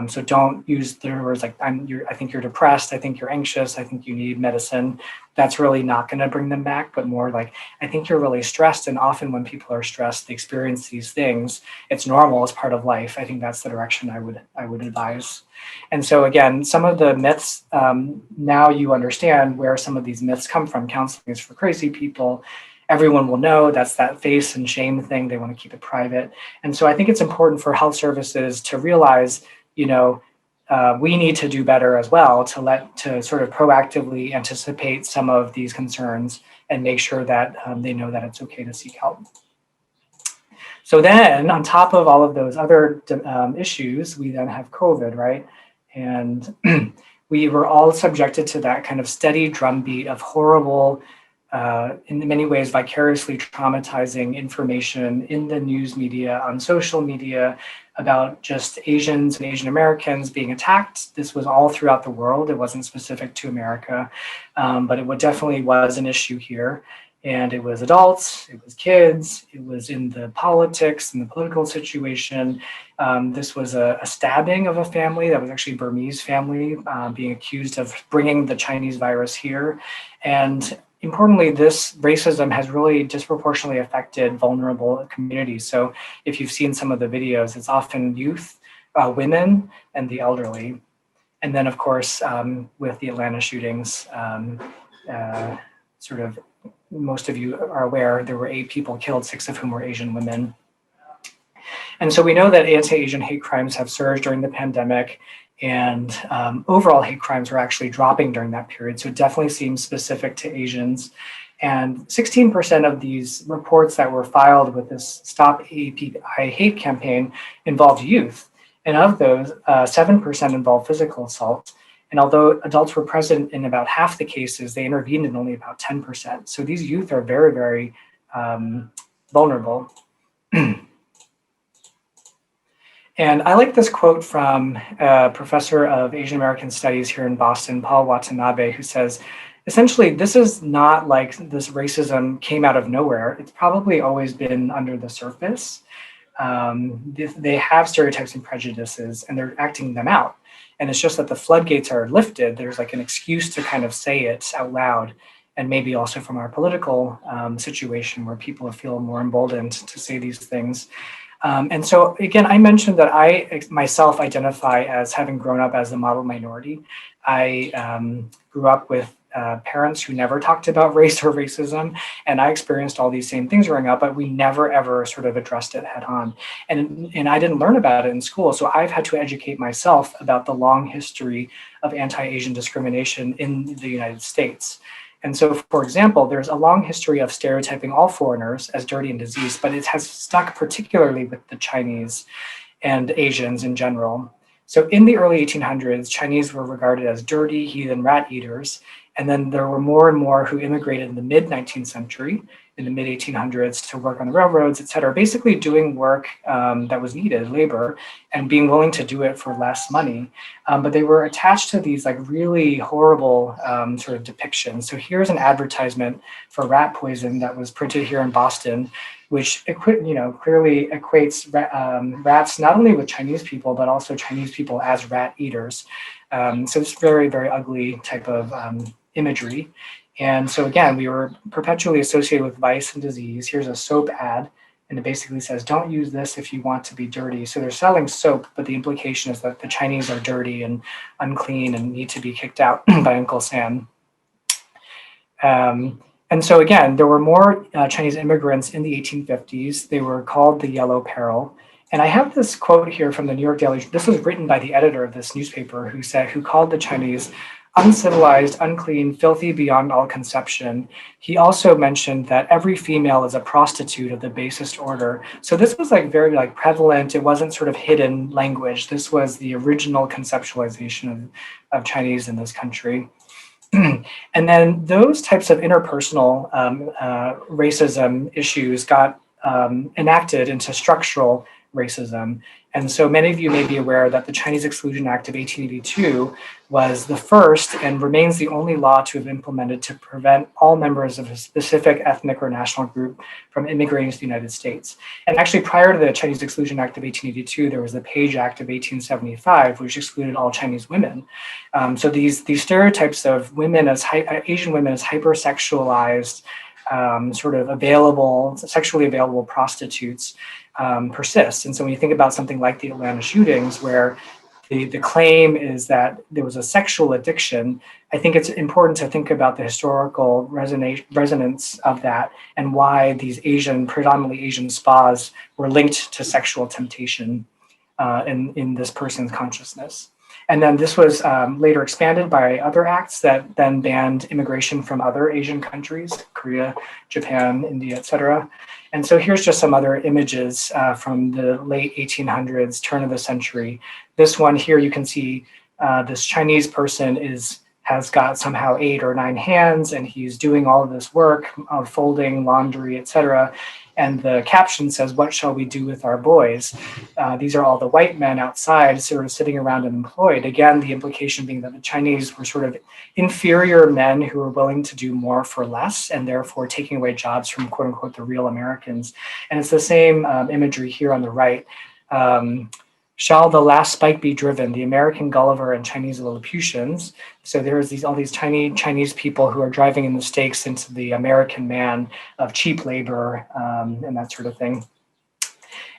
Speaker 2: So don't use the words like, I think you're depressed, I think you're anxious, I think you need medicine. That's really not going to bring them back, but more like, I think you're really stressed. And often when people are stressed, they experience these things. It's normal, it's part of life. I think that's the direction I would advise. And so again, some of the myths, now you understand where some of these myths come from. Counseling is for crazy people. Everyone will know that's that face and shame thing. They want to keep it private. And so I think it's important for health services to realize, we need to do better as well to sort of proactively anticipate some of these concerns and make sure that they know that it's okay to seek help. So then on top of all of those other issues, we then have COVID, right? And we were all subjected to that kind of steady drumbeat of horrible, in many ways vicariously traumatizing information in the news media, on social media, about just Asians and Asian Americans being attacked. This was all throughout the world. It wasn't specific to America, but it definitely was an issue here. And it was adults, it was kids, it was in the politics and the political situation. This was a stabbing of a family that was actually a Burmese family being accused of bringing the Chinese virus here. And importantly, this racism has really disproportionately affected vulnerable communities. So if you've seen some of the videos, it's often youth, women, and the elderly. And then, of course, with the Atlanta shootings, sort of most of you are aware, there were 8 people killed, 6 of whom were Asian women. And so we know that anti-Asian hate crimes have surged during the pandemic. And overall hate crimes were actually dropping during that period. So it definitely seems specific to Asians. And 16% of these reports that were filed with this Stop AAPI hate campaign involved youth. And of those, 7% involved physical assault. And although adults were present in about half the cases, they intervened in only about 10%. So these youth are very, very vulnerable. And I like this quote from a professor of Asian American Studies here in Boston, Paul Watanabe, who says, essentially, this is not like this racism came out of nowhere. It's probably always been under the surface. They have stereotypes and prejudices, and they're acting them out. And it's just that the floodgates are lifted. There's like an excuse to kind of say it out loud, and maybe also from our political situation where people feel more emboldened to say these things. And so, again, I mentioned that I myself identify as having grown up as a model minority. I grew up with parents who never talked about race or racism, and I experienced all these same things growing up, but we never ever sort of addressed it head on. And I didn't learn about it in school, so I've had to educate myself about the long history of anti-Asian discrimination in the United States. And so, for example, there's a long history of stereotyping all foreigners as dirty and diseased, but it has stuck particularly with the Chinese and Asians in general. So in the early 1800s, Chinese were regarded as dirty, heathen rat eaters. And then there were more and more who immigrated in the mid-19th century, in the mid-1800s, to work on the railroads, et cetera, basically doing work that was needed, labor, and being willing to do it for less money. But they were attached to these like really horrible sort of depictions. So here's an advertisement for rat poison that was printed here in Boston, which clearly equates rats not only with Chinese people, but also Chinese people as rat eaters. So it's very, very ugly type of imagery. And so again, we were perpetually associated with vice and disease. Here's a soap ad, and it basically says, don't use this if you want to be dirty. So they're selling soap, but the implication is that the Chinese are dirty and unclean and need to be kicked out by Uncle Sam. And so again, there were more Chinese immigrants in the 1850s. They were called the Yellow Peril. And I have this quote here from the New York Daily. This was written by the editor of this newspaper who called the Chinese uncivilized, unclean, filthy beyond all conception. He also mentioned that every female is a prostitute of the basest order. So this was like very like prevalent. It wasn't sort of hidden language. This was the original conceptualization of Chinese in this country. And then those types of interpersonal racism issues got enacted into structural racism. And so many of you may be aware that the Chinese Exclusion Act of 1882 was the first and remains the only law to have implemented to prevent all members of a specific ethnic or national group from immigrating to the United States. And actually prior to the Chinese Exclusion Act of 1882, there was the Page Act of 1875, which excluded all Chinese women. So these stereotypes of women as Asian women as hypersexualized, sort of sexually available prostitutes persist. And so when you think about something like the Atlanta shootings, where the claim is that there was a sexual addiction, I think it's important to think about the historical resonance of that and why these predominantly Asian spas were linked to sexual temptation in this person's consciousness. And then this was later expanded by other acts that then banned immigration from other Asian countries, Korea, Japan, India, et cetera. And so here's just some other images from the late 1800s, turn of the century. This one here, you can see this Chinese person has got somehow 8 or 9 hands, and he's doing all of this work, folding, laundry, et cetera. And the caption says, "What shall we do with our boys?" These are all the white men outside sort of sitting around unemployed. Again, the implication being that the Chinese were sort of inferior men who were willing to do more for less and therefore taking away jobs from quote unquote the real Americans. And it's the same imagery here on the right. Shall the last spike be driven? The American Gulliver and Chinese Lilliputians. So there's all these tiny Chinese people who are driving in the stakes into the American man of cheap labor and that sort of thing.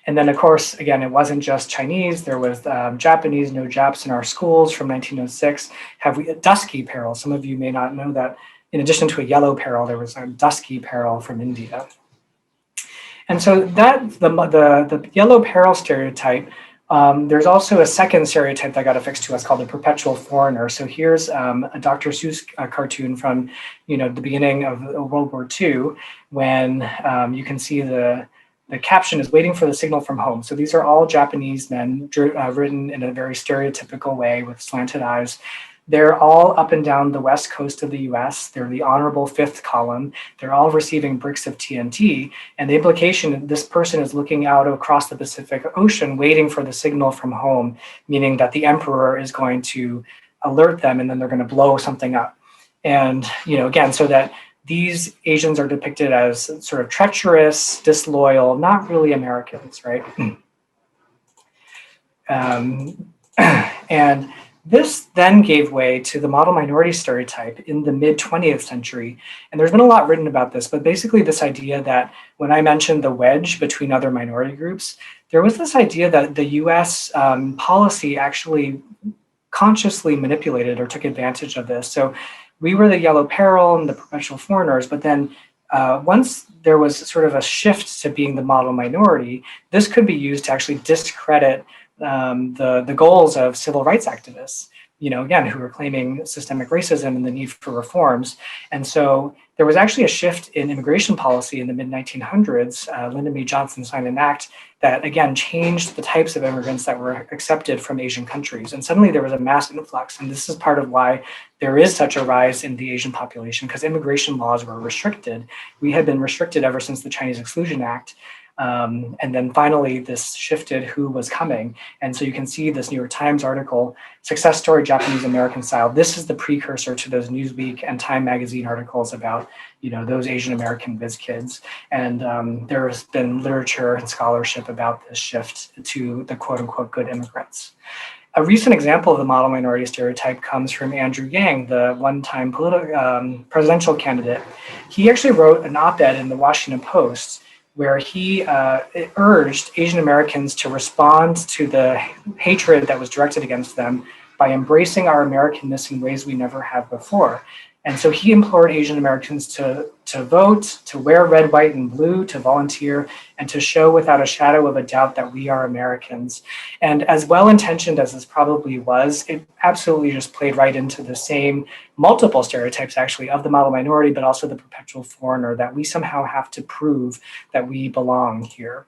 Speaker 2: And then, of course, again, it wasn't just Chinese. There was Japanese, no Japs in our schools from 1906. Have we a dusky peril? Some of you may not know that. In addition to a yellow peril, there was a dusky peril from India. And so that the yellow peril stereotype There's also a second stereotype that got affixed to us called the perpetual foreigner. So here's a Dr. Seuss cartoon from, the beginning of World War II, when you can see the caption is waiting for the signal from home. So these are all Japanese men written in a very stereotypical way with slanted eyes. They're all up and down the west coast of the US. They're the honorable fifth column. They're all receiving bricks of TNT. And the implication, this person is looking out across the Pacific Ocean, waiting for the signal from home, meaning that the emperor is going to alert them and then they're going to blow something up. And, again, so that these Asians are depicted as sort of treacherous, disloyal, not really Americans, right? And this then gave way to the model minority stereotype in the mid 20th century. And there's been a lot written about this, but basically this idea that when I mentioned the wedge between other minority groups, there was this idea that the US policy actually consciously manipulated or took advantage of this. So we were the yellow peril and the perpetual foreigners, but then once there was sort of a shift to being the model minority, this could be used to actually discredit the goals of civil rights activists, again, who were claiming systemic racism and the need for reforms. And so there was actually a shift in immigration policy in the mid-1900s. Lyndon B. Johnson signed an act that, again, changed the types of immigrants that were accepted from Asian countries. And suddenly there was a mass influx. And this is part of why there is such a rise in the Asian population, because immigration laws were restricted. We had been restricted ever since the Chinese Exclusion Act. And then finally, this shifted who was coming. And so you can see this New York Times article, Success Story Japanese American Style. This is the precursor to those Newsweek and Time Magazine articles about, those Asian American biz kids. And there's been literature and scholarship about this shift to the quote unquote good immigrants. A recent example of the model minority stereotype comes from Andrew Yang, the one-time presidential candidate. He actually wrote an op-ed in the Washington Post where he urged Asian Americans to respond to the hatred that was directed against them by embracing our Americanness in ways we never have before. And so he implored Asian Americans to vote, to wear red, white, and blue, to volunteer, and to show without a shadow of a doubt that we are Americans. And as well-intentioned as this probably was, it absolutely just played right into the same multiple stereotypes, actually, of the model minority, but also the perpetual foreigner, that we somehow have to prove that we belong here.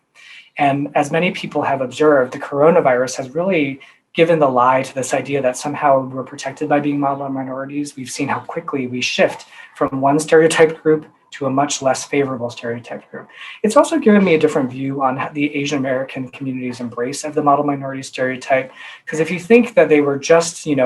Speaker 2: And as many people have observed, the coronavirus has really given the lie to this idea that somehow we're protected by being model minorities. We've seen how quickly we shift from one stereotyped group to a much less favorable stereotyped group. It's also given me a different view on the Asian American community's embrace of the model minority stereotype. Because if you think that they were just, 10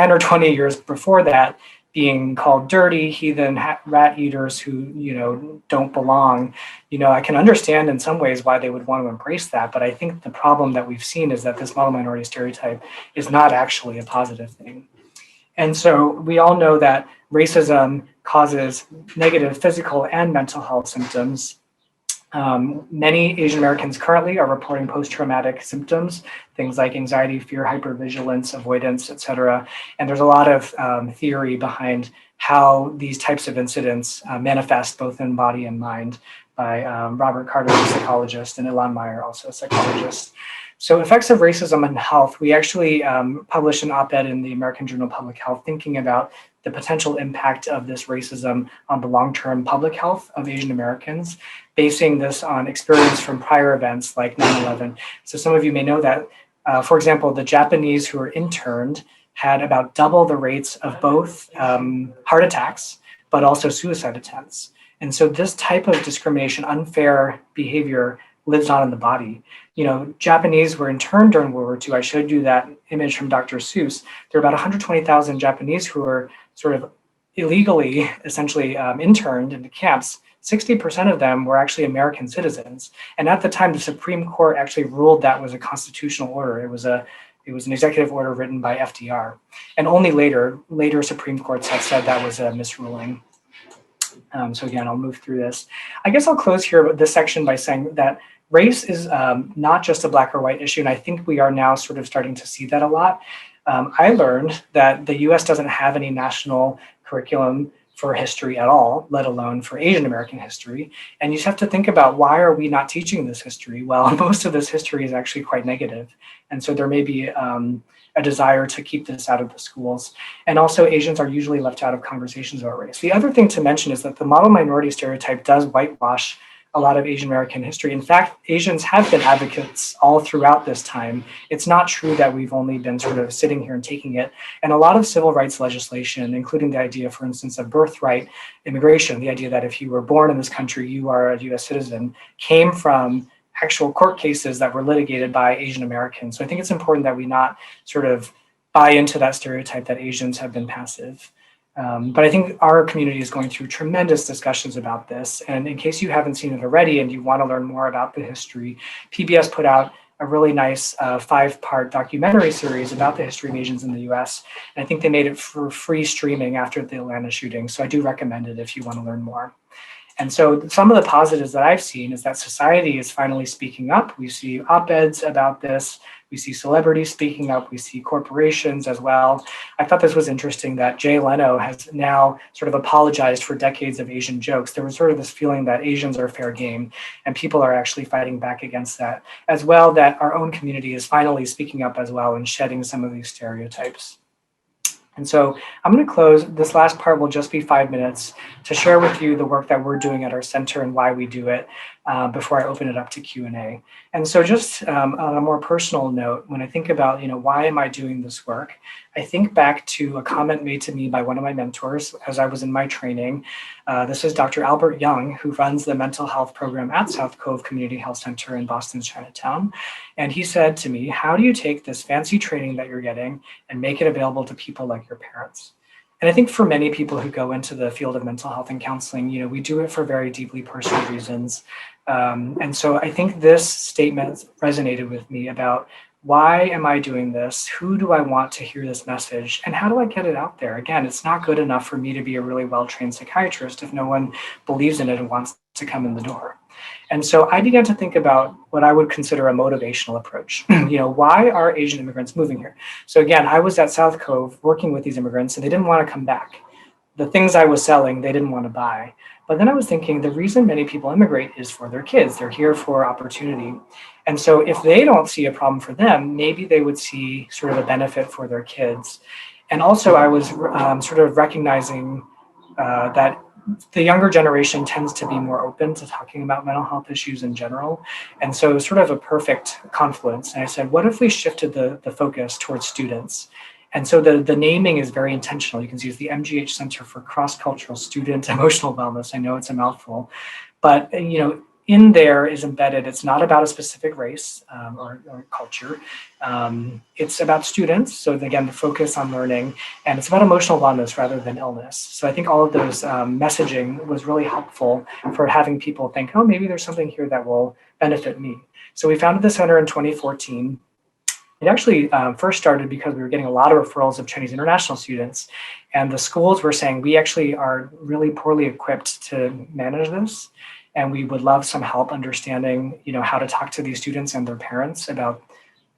Speaker 2: or 20 years before that, being called dirty, heathen, rat eaters who, don't belong, I can understand in some ways why they would want to embrace that. But I think the problem that we've seen is that this model minority stereotype is not actually a positive thing. And so we all know that racism causes negative physical and mental health symptoms. Many Asian Americans currently are reporting post-traumatic symptoms, things like anxiety, fear, hypervigilance, avoidance, et cetera. And there's a lot of theory behind how these types of incidents manifest both in body and mind by Robert Carter, a psychologist, and Ilan Meyer, also a psychologist. So effects of racism on health, we actually published an op-ed in the American Journal of Public Health thinking about the potential impact of this racism on the long-term public health of Asian Americans, basing this on experience from prior events like 9/11. So some of you may know that, for example, the Japanese who were interned had about double the rates of both heart attacks, but also suicide attempts. And so this type of discrimination, unfair behavior, lives on in the body. Japanese were interned during World War II. I showed you that image from Dr. Seuss. There are about 120,000 Japanese who were sort of illegally, essentially interned into camps. 60% of them were actually American citizens. And at the time, the Supreme Court actually ruled that was a constitutional order. It was an executive order written by FDR. And only later Supreme Courts have said that was a misruling. So again, I'll move through this. I guess I'll close here with this section by saying that race is not just a black or white issue, and I think we are now sort of starting to see that a lot. I learned that the US doesn't have any national curriculum for history at all, let alone for Asian American history. And you just have to think about, why are we not teaching this history? Well, most of this history is actually quite negative. And so there may be a desire to keep this out of the schools. And also, Asians are usually left out of conversations about race. The other thing to mention is that the model minority stereotype does whitewash a lot of Asian American history. In fact, Asians have been advocates all throughout this time. It's not true that we've only been sort of sitting here and taking it. And a lot of civil rights legislation, including the idea, for instance, of birthright immigration, the idea that if you were born in this country, you are a US citizen, came from actual court cases that were litigated by Asian Americans. So I think it's important that we not sort of buy into that stereotype that Asians have been passive. But I think our community is going through tremendous discussions about this. And in case you haven't seen it already and you want to learn more about the history, PBS put out a really nice 5-part documentary series about the history of Asians in the US. And I think they made it for free streaming after the Atlanta shooting. So I do recommend it if you want to learn more. And so some of the positives that I've seen is that society is finally speaking up. We see op-eds about this. We see celebrities speaking up. We see corporations as well. I thought this was interesting that Jay Leno has now sort of apologized for decades of Asian jokes. There was sort of this feeling that Asians are fair game, and people are actually fighting back against that. As well, that our own community is finally speaking up as well and shedding some of these stereotypes. And so I'm going to close. This last part will just be 5 minutes to share with you the work that we're doing at our center and why we do it before I open it up to Q&A. And so just on a more personal note, when I think about, why am I doing this work? I think back to a comment made to me by one of my mentors as I was in my training. This is Dr. Albert Young, who runs the mental health program at South Cove Community Health Center in Boston's Chinatown. And he said to me, how do you take this fancy training that you're getting and make it available to people like your parents? And I think for many people who go into the field of mental health and counseling, we do it for very deeply personal reasons. And so I think this statement resonated with me about, why am I doing this? Who do I want to hear this message? And how do I get it out there? Again, it's not good enough for me to be a really well-trained psychiatrist if no one believes in it and wants to come in the door. And so I began to think about what I would consider a motivational approach. Why are Asian immigrants moving here? So again, I was at South Cove working with these immigrants, and they didn't want to come back. The things I was selling, they didn't want to buy. But then I was thinking, the reason many people immigrate is for their kids. They're here for opportunity. And so if they don't see a problem for them, maybe they would see sort of a benefit for their kids. And also I was sort of recognizing that the younger generation tends to be more open to talking about mental health issues in general. And so it was sort of a perfect confluence. And I said, what if we shifted the focus towards students? And so the naming is very intentional. You can see it's the MGH Center for Cross-Cultural Student Emotional Wellness. I know it's a mouthful, but in there is embedded, it's not about a specific race or culture. It's about students. So again, the focus on learning, and it's about emotional wellness rather than illness. So I think all of those messaging was really helpful for having people think, oh, maybe there's something here that will benefit me. So we founded the center in 2014. It actually first started because we were getting a lot of referrals of Chinese international students, and the schools were saying, we actually are really poorly equipped to manage this, and we would love some help understanding, how to talk to these students and their parents about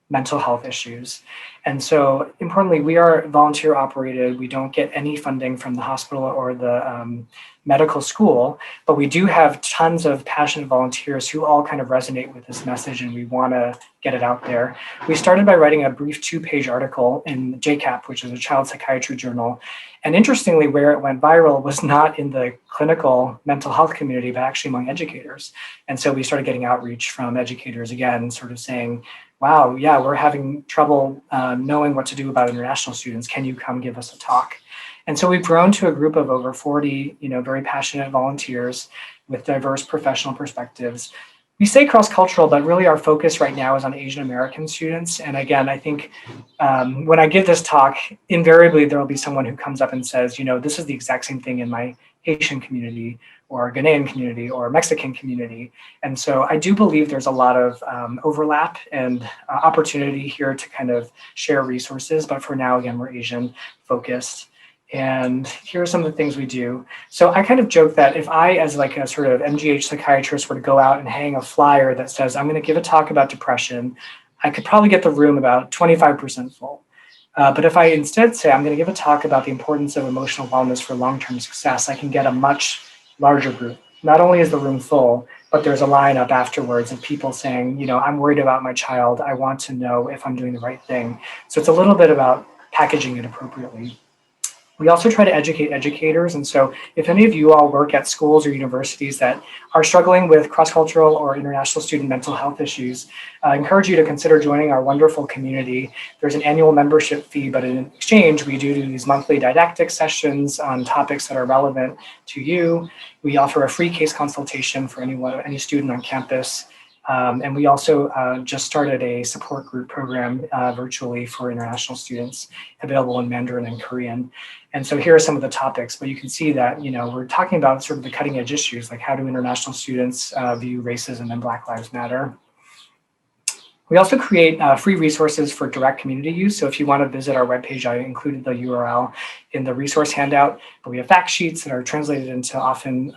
Speaker 2: mental health issues. And so importantly, we are volunteer operated. We don't get any funding from the hospital or the medical school, but we do have tons of passionate volunteers who all kind of resonate with this message, and we want to get it out there. We started by writing a brief 2-page article in JCAP, which is a child psychiatry journal. And interestingly, where it went viral was not in the clinical mental health community, but actually among educators. And so we started getting outreach from educators again, sort of saying, wow, yeah, we're having trouble knowing what to do about international students. Can you come give us a talk? And so we've grown to a group of over 40, very passionate volunteers with diverse professional perspectives. We say cross-cultural, but really our focus right now is on Asian American students. And again, I think when I give this talk, invariably there will be someone who comes up and says, this is the exact same thing in my Haitian community or Ghanaian community or Mexican community. And so I do believe there's a lot of overlap and opportunity here to kind of share resources. But for now, again, we're Asian focused. And here are some of the things we do. So I kind of joke that if I, as like a sort of MGH psychiatrist, were to go out and hang a flyer that says, I'm going to give a talk about depression, I could probably get the room about 25% full. But if I instead say I'm going to give a talk about the importance of emotional wellness for long-term success, I can get a much larger group. Not only is the room full, but there's a lineup afterwards of people saying, I'm worried about my child. I want to know if I'm doing the right thing. So it's a little bit about packaging it appropriately. We also try to educate educators. And so if any of you all work at schools or universities that are struggling with cross-cultural or international student mental health issues, I encourage you to consider joining our wonderful community. There's an annual membership fee, but in exchange, we do these monthly didactic sessions on topics that are relevant to you. We offer a free case consultation for any student on campus. And we also just started a support group program virtually for international students, available in Mandarin and Korean. And so here are some of the topics, but you can see that, we're talking about sort of the cutting edge issues, like how do international students view racism and Black Lives Matter. We also create free resources for direct community use. So if you want to visit our webpage, I included the URL in the resource handout, but we have fact sheets that are translated into often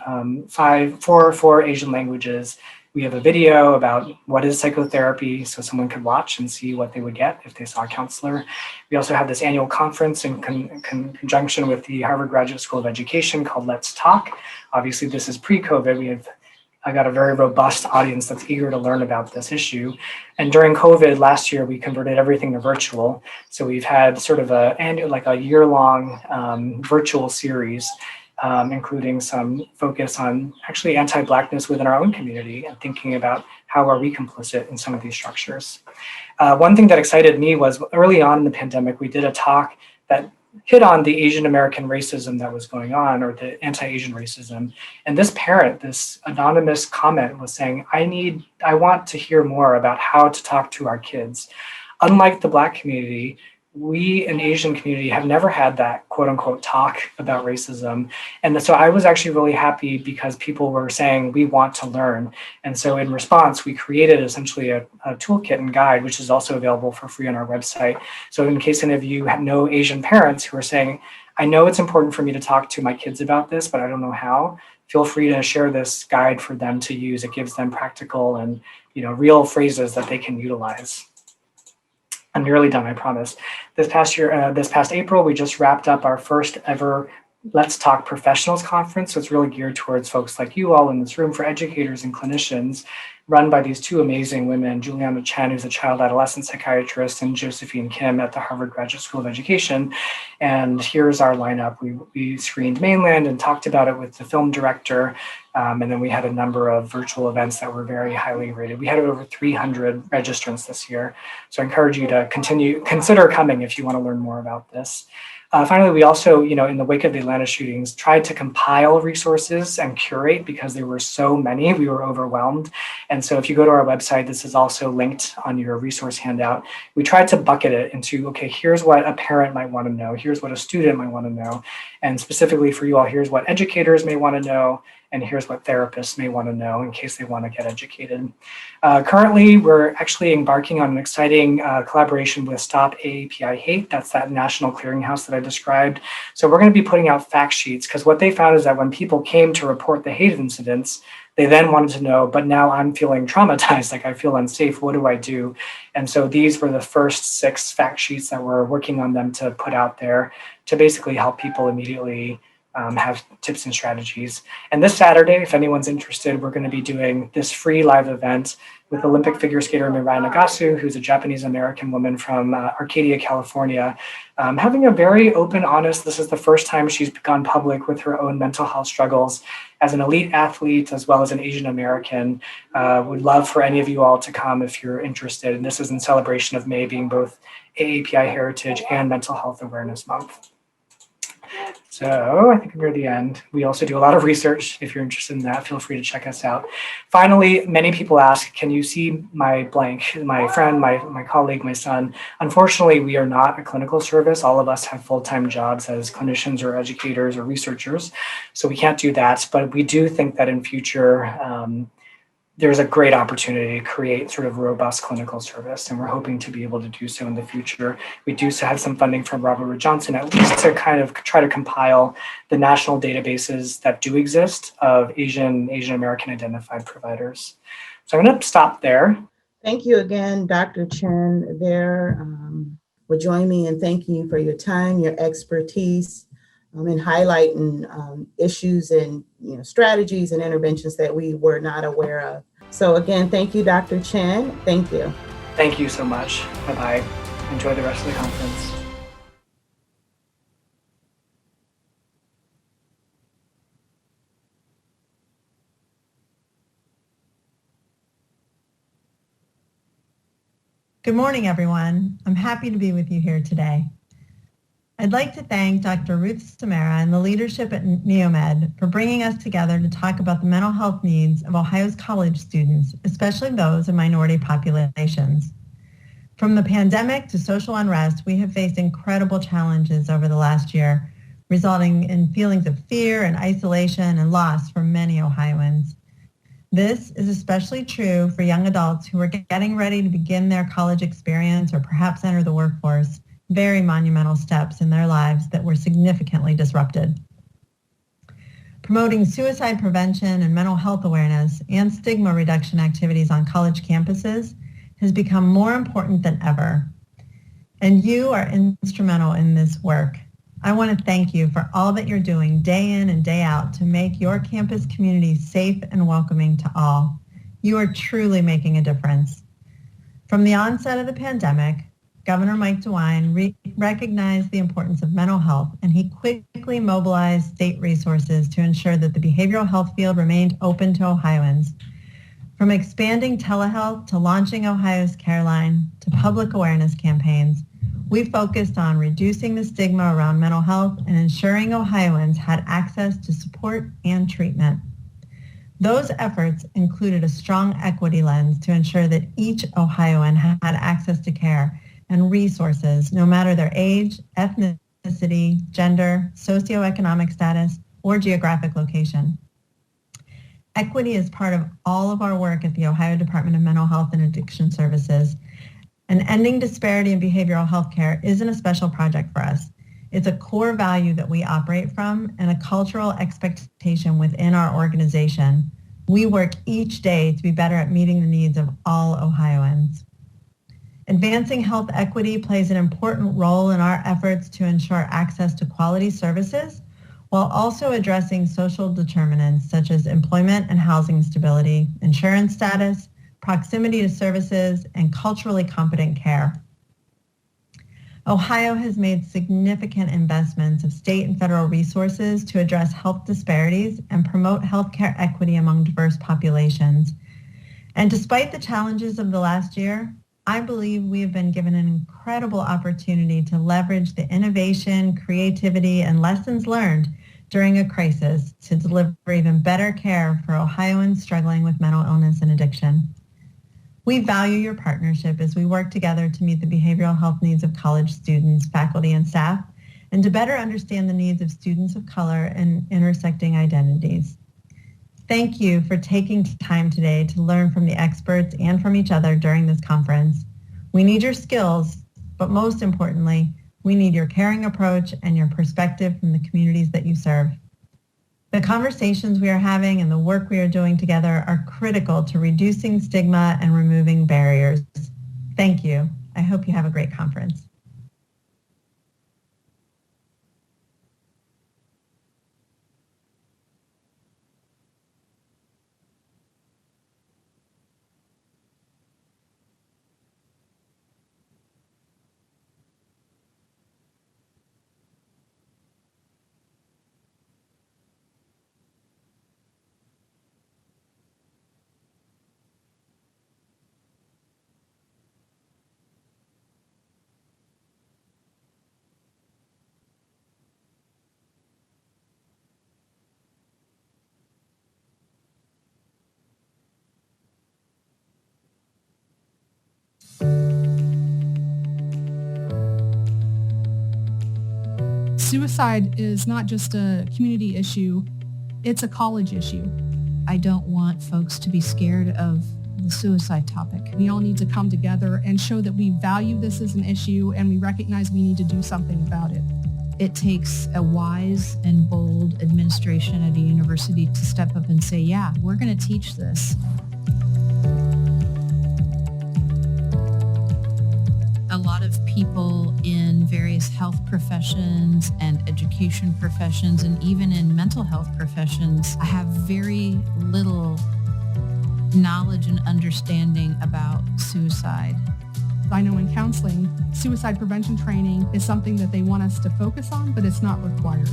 Speaker 2: four Asian languages. We have a video about what is psychotherapy, so someone could watch and see what they would get if they saw a counselor. We also have this annual conference in conjunction with the Harvard Graduate School of Education called Let's Talk. Obviously, this is pre-COVID. I got a very robust audience that's eager to learn about this issue. And during COVID last year, we converted everything to virtual. So we've had sort of a year-long virtual series, including some focus on actually anti-Blackness within our own community and thinking about how are we complicit in some of these structures. One thing that excited me was early on in the pandemic, we did a talk that hit on the Asian American racism that was going on, or the anti-Asian racism. And this parent, this anonymous comment was saying, I want to hear more about how to talk to our kids. Unlike the Black community, we in Asian community have never had that quote unquote talk about racism. And so I was actually really happy because people were saying, we want to learn. And so in response, we created essentially a toolkit and guide, which is also available for free on our website. So in case any of you have no Asian parents who are saying, I know it's important for me to talk to my kids about this, but I don't know how, feel free to share this guide for them to use. It gives them practical and real phrases that they can utilize. I'm nearly done, I promise. This past April, we just wrapped up our first ever Let's Talk Professionals Conference. So it's really geared towards folks like you all in this room, for educators and clinicians, run by these two amazing women, Juliana Chen, who's a child adolescent psychiatrist, and Josephine Kim at the Harvard Graduate School of Education. And here's our lineup. We screened Mainland and talked about it with the film director. And then we had a number of virtual events that were very highly rated. We had over 300 registrants this year. So I encourage you to consider coming if you want to learn more about this. Finally, we also, in the wake of the Atlanta shootings, tried to compile resources and curate because there were so many, we were overwhelmed. And so if you go to our website, this is also linked on your resource handout. We tried to bucket it into, okay, here's what a parent might want to know. Here's what a student might want to know. And specifically for you all, here's what educators may want to know. And here's what therapists may want to know in case they want to get educated. Currently, we're actually embarking on an exciting collaboration with Stop AAPI Hate. That's that national clearinghouse that I described. So we're going to be putting out fact sheets, because what they found is that when people came to report the hate incidents, they then wanted to know, but now I'm feeling traumatized, like I feel unsafe, what do I do? And so these were the first 6 fact sheets that we're working on them to put out there to basically help people immediately have tips and strategies. And this Saturday, if anyone's interested, we're going to be doing this free live event with Olympic figure skater Mirai Nagasu, who's a Japanese-American woman from Arcadia, California, having a very open, honest, this is the first time she's gone public with her own mental health struggles as an elite athlete, as well as an Asian-American. Would love for any of you all to come if you're interested. And this is in celebration of May being both AAPI Heritage and Mental Health Awareness Month. So I think we're at the end. We also do a lot of research. If you're interested in that, feel free to check us out. Finally, many people ask, can you see my blank, my friend, my colleague, my son? Unfortunately, we are not a clinical service. All of us have full-time jobs as clinicians or educators or researchers. So we can't do that. But we do think that in future, there's a great opportunity to create sort of robust clinical service, and we're hoping to be able to do so in the future. We do have some funding from Robert Wood Johnson, at least to kind of try to compile the national databases that do exist of Asian American identified providers. So I'm going to stop there.
Speaker 1: Thank you again, Dr. Chen. would join me in thanking you for your time, your expertise, in highlighting issues and strategies and interventions that we were not aware of. So again, thank you, Dr. Chen. Thank you.
Speaker 2: Thank you so much. Bye-bye. Enjoy the rest of the conference.
Speaker 11: Good morning, everyone. I'm happy to be with you here today. I'd like to thank Dr. Ruth Samara and the leadership at Neomed for bringing us together to talk about the mental health needs of Ohio's college students, especially those in minority populations. From the pandemic to social unrest, we have faced incredible challenges over the last year, resulting in feelings of fear and isolation and loss for many Ohioans. This is especially true for young adults who are getting ready to begin their college experience or perhaps enter the workforce, very monumental steps in their lives that were significantly disrupted. Promoting suicide prevention and mental health awareness and stigma reduction activities on college campuses has become more important than ever. And you are instrumental in this work. I want to thank you for all that you're doing day in and day out to make your campus community safe and welcoming to all. You are truly making a difference. From the onset of the pandemic, Governor Mike DeWine recognized the importance of mental health, and he quickly mobilized state resources to ensure that the behavioral health field remained open to Ohioans. From expanding telehealth to launching Ohio's Care Line to public awareness campaigns, we focused on reducing the stigma around mental health and ensuring Ohioans had access to support and treatment. Those efforts included a strong equity lens to ensure that each Ohioan had access to care and resources, no matter their age, ethnicity, gender, socioeconomic status, or geographic location. Equity is part of all of our work at the Ohio Department of Mental Health and Addiction Services, and ending disparity in behavioral health care isn't a special project for us. It's a core value that we operate from and a cultural expectation within our organization. We work each day to be better at meeting the needs of all Ohioans. Advancing health equity plays an important role in our efforts to ensure access to quality services while also addressing social determinants such as employment and housing stability, insurance status, proximity to services, and culturally competent care. Ohio has made significant investments of state and federal resources to address health disparities and promote healthcare equity among diverse populations. And despite the challenges of the last year, I believe we have been given an incredible opportunity to leverage the innovation, creativity, and lessons learned during a crisis to deliver even better care for Ohioans struggling with mental illness and addiction. We value your partnership as we work together to meet the behavioral health needs of college students, faculty, and staff, and to better understand the needs of students of color and intersecting identities. Thank you for taking time today to learn from the experts and from each other during this conference. We need your skills, but most importantly, we need your caring approach and your perspective from the communities that you serve. The conversations we are having and the work we are doing together are critical to reducing stigma and removing barriers. Thank you. I hope you have a great conference.
Speaker 10: Suicide is not just a community issue, it's a college issue. I don't want folks to be scared of the suicide topic. We all need to come together and show that we value this as an issue and we recognize we need to do something about it. It takes a wise and bold administration at a university to step up and say, yeah, we're going to teach this. A lot of people
Speaker 12: workplace health professions and education professions, and even in mental health professions, I have very little knowledge and understanding about suicide.
Speaker 10: I know in counseling, suicide prevention training is something that they want us to focus on, but it's not required.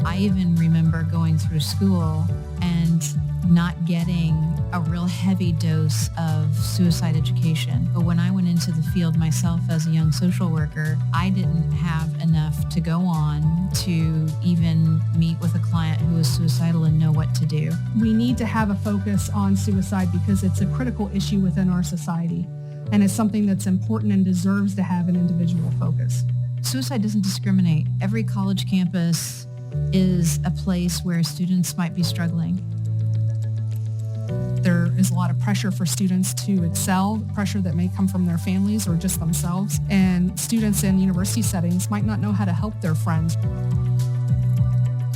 Speaker 12: I even remember going through school and not getting a real heavy dose of suicide education. But when I went into the field myself as a young social worker, I didn't have enough to go on to even meet with a client who was suicidal and know what to do.
Speaker 10: We need to have a focus on suicide because it's a critical issue within our society, and it's something that's important and deserves to have an individual focus.
Speaker 12: Suicide doesn't discriminate. Every college campus is a place where students might be struggling.
Speaker 10: There is a lot of pressure for students to excel, pressure that may come from their families or just themselves. And students in university settings might not know how to help their friends.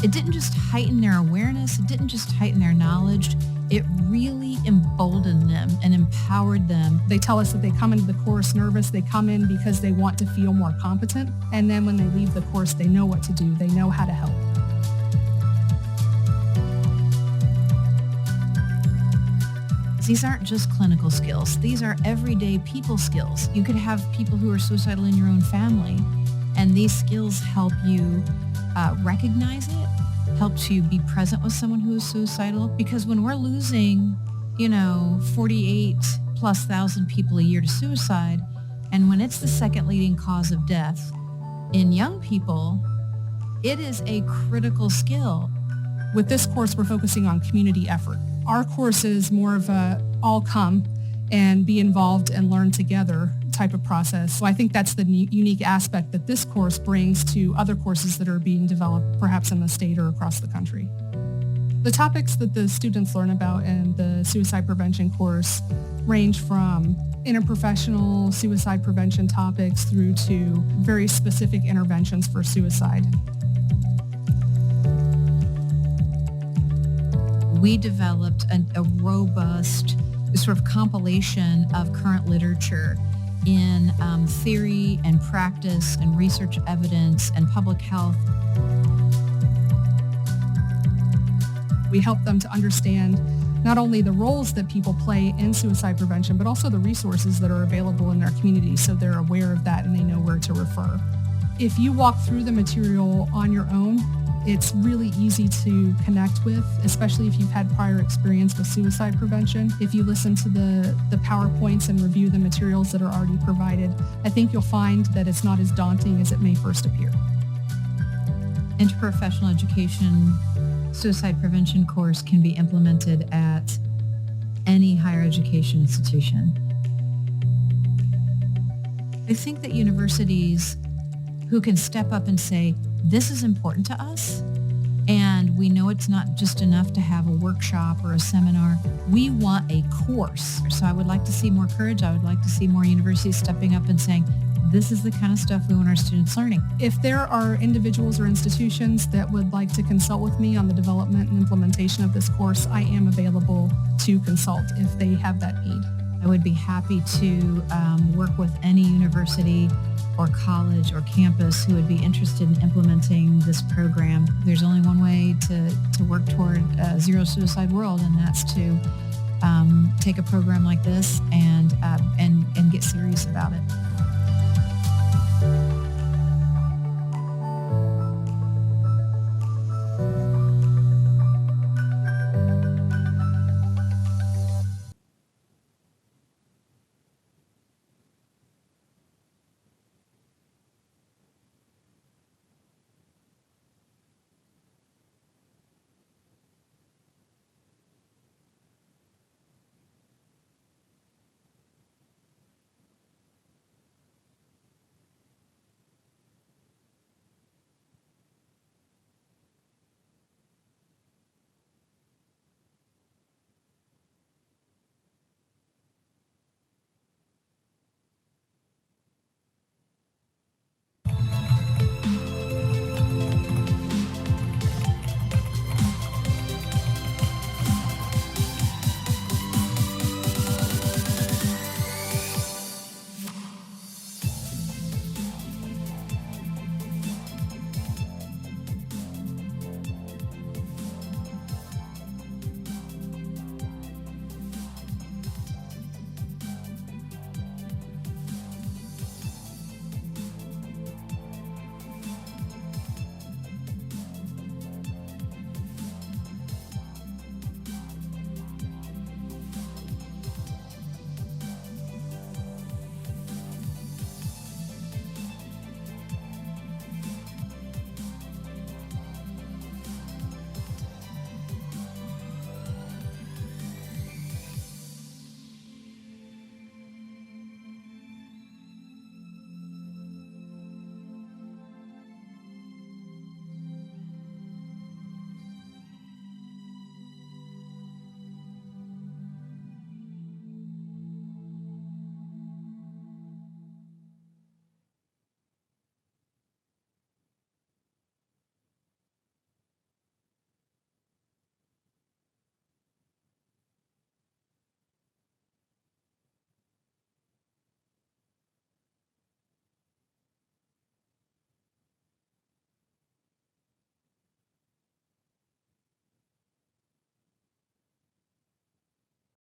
Speaker 12: It didn't just heighten their awareness, it didn't just heighten their knowledge, it really emboldened them and empowered them.
Speaker 10: They tell us that they come into the course nervous, they come in because they want to feel more competent, and then when they leave the course, they know what to do, they know how to help.
Speaker 12: These aren't just clinical skills. These are everyday people skills. You could have people who are suicidal in your own family, and these skills help you recognize it, helps you be present with someone who is suicidal. Because when we're losing, 48,000+ people a year to suicide, and when it's the second leading cause of death in young people, it is a critical skill.
Speaker 10: With this course, we're focusing on community effort. Our course is more of a all come and be involved and learn together type of process. So I think that's the unique aspect that this course brings to other courses that are being developed perhaps in the state or across the country. The topics that the students learn about in the suicide prevention course range from interprofessional suicide prevention topics through to very specific interventions for suicide.
Speaker 12: We developed a robust sort of compilation of current literature in theory and practice and research evidence and public health.
Speaker 10: We help them to understand not only the roles that people play in suicide prevention, but also the resources that are available in their community so they're aware of that and they know where to refer. If you walk through the material on your own, it's really easy to connect with, especially if you've had prior experience with suicide prevention. If you listen to the PowerPoints and review the materials that are already provided, I think you'll find that it's not as daunting as it may first appear.
Speaker 12: Interprofessional education suicide prevention course can be implemented at any higher education institution. I think that universities who can step up and say, this is important to us, and we know it's not just enough to have a workshop or a seminar. We want a course. So I would like to see more courage. I would like to see more universities stepping up and saying, this is the kind of stuff we want our students learning.
Speaker 10: If there are individuals or institutions that would like to consult with me on the development and implementation of this course, I am available to consult if they have that need.
Speaker 12: I would be happy to work with any university or college or campus who would be interested in implementing this program. There's only one way to work toward a zero suicide world, and that's to take a program like this and get serious about it.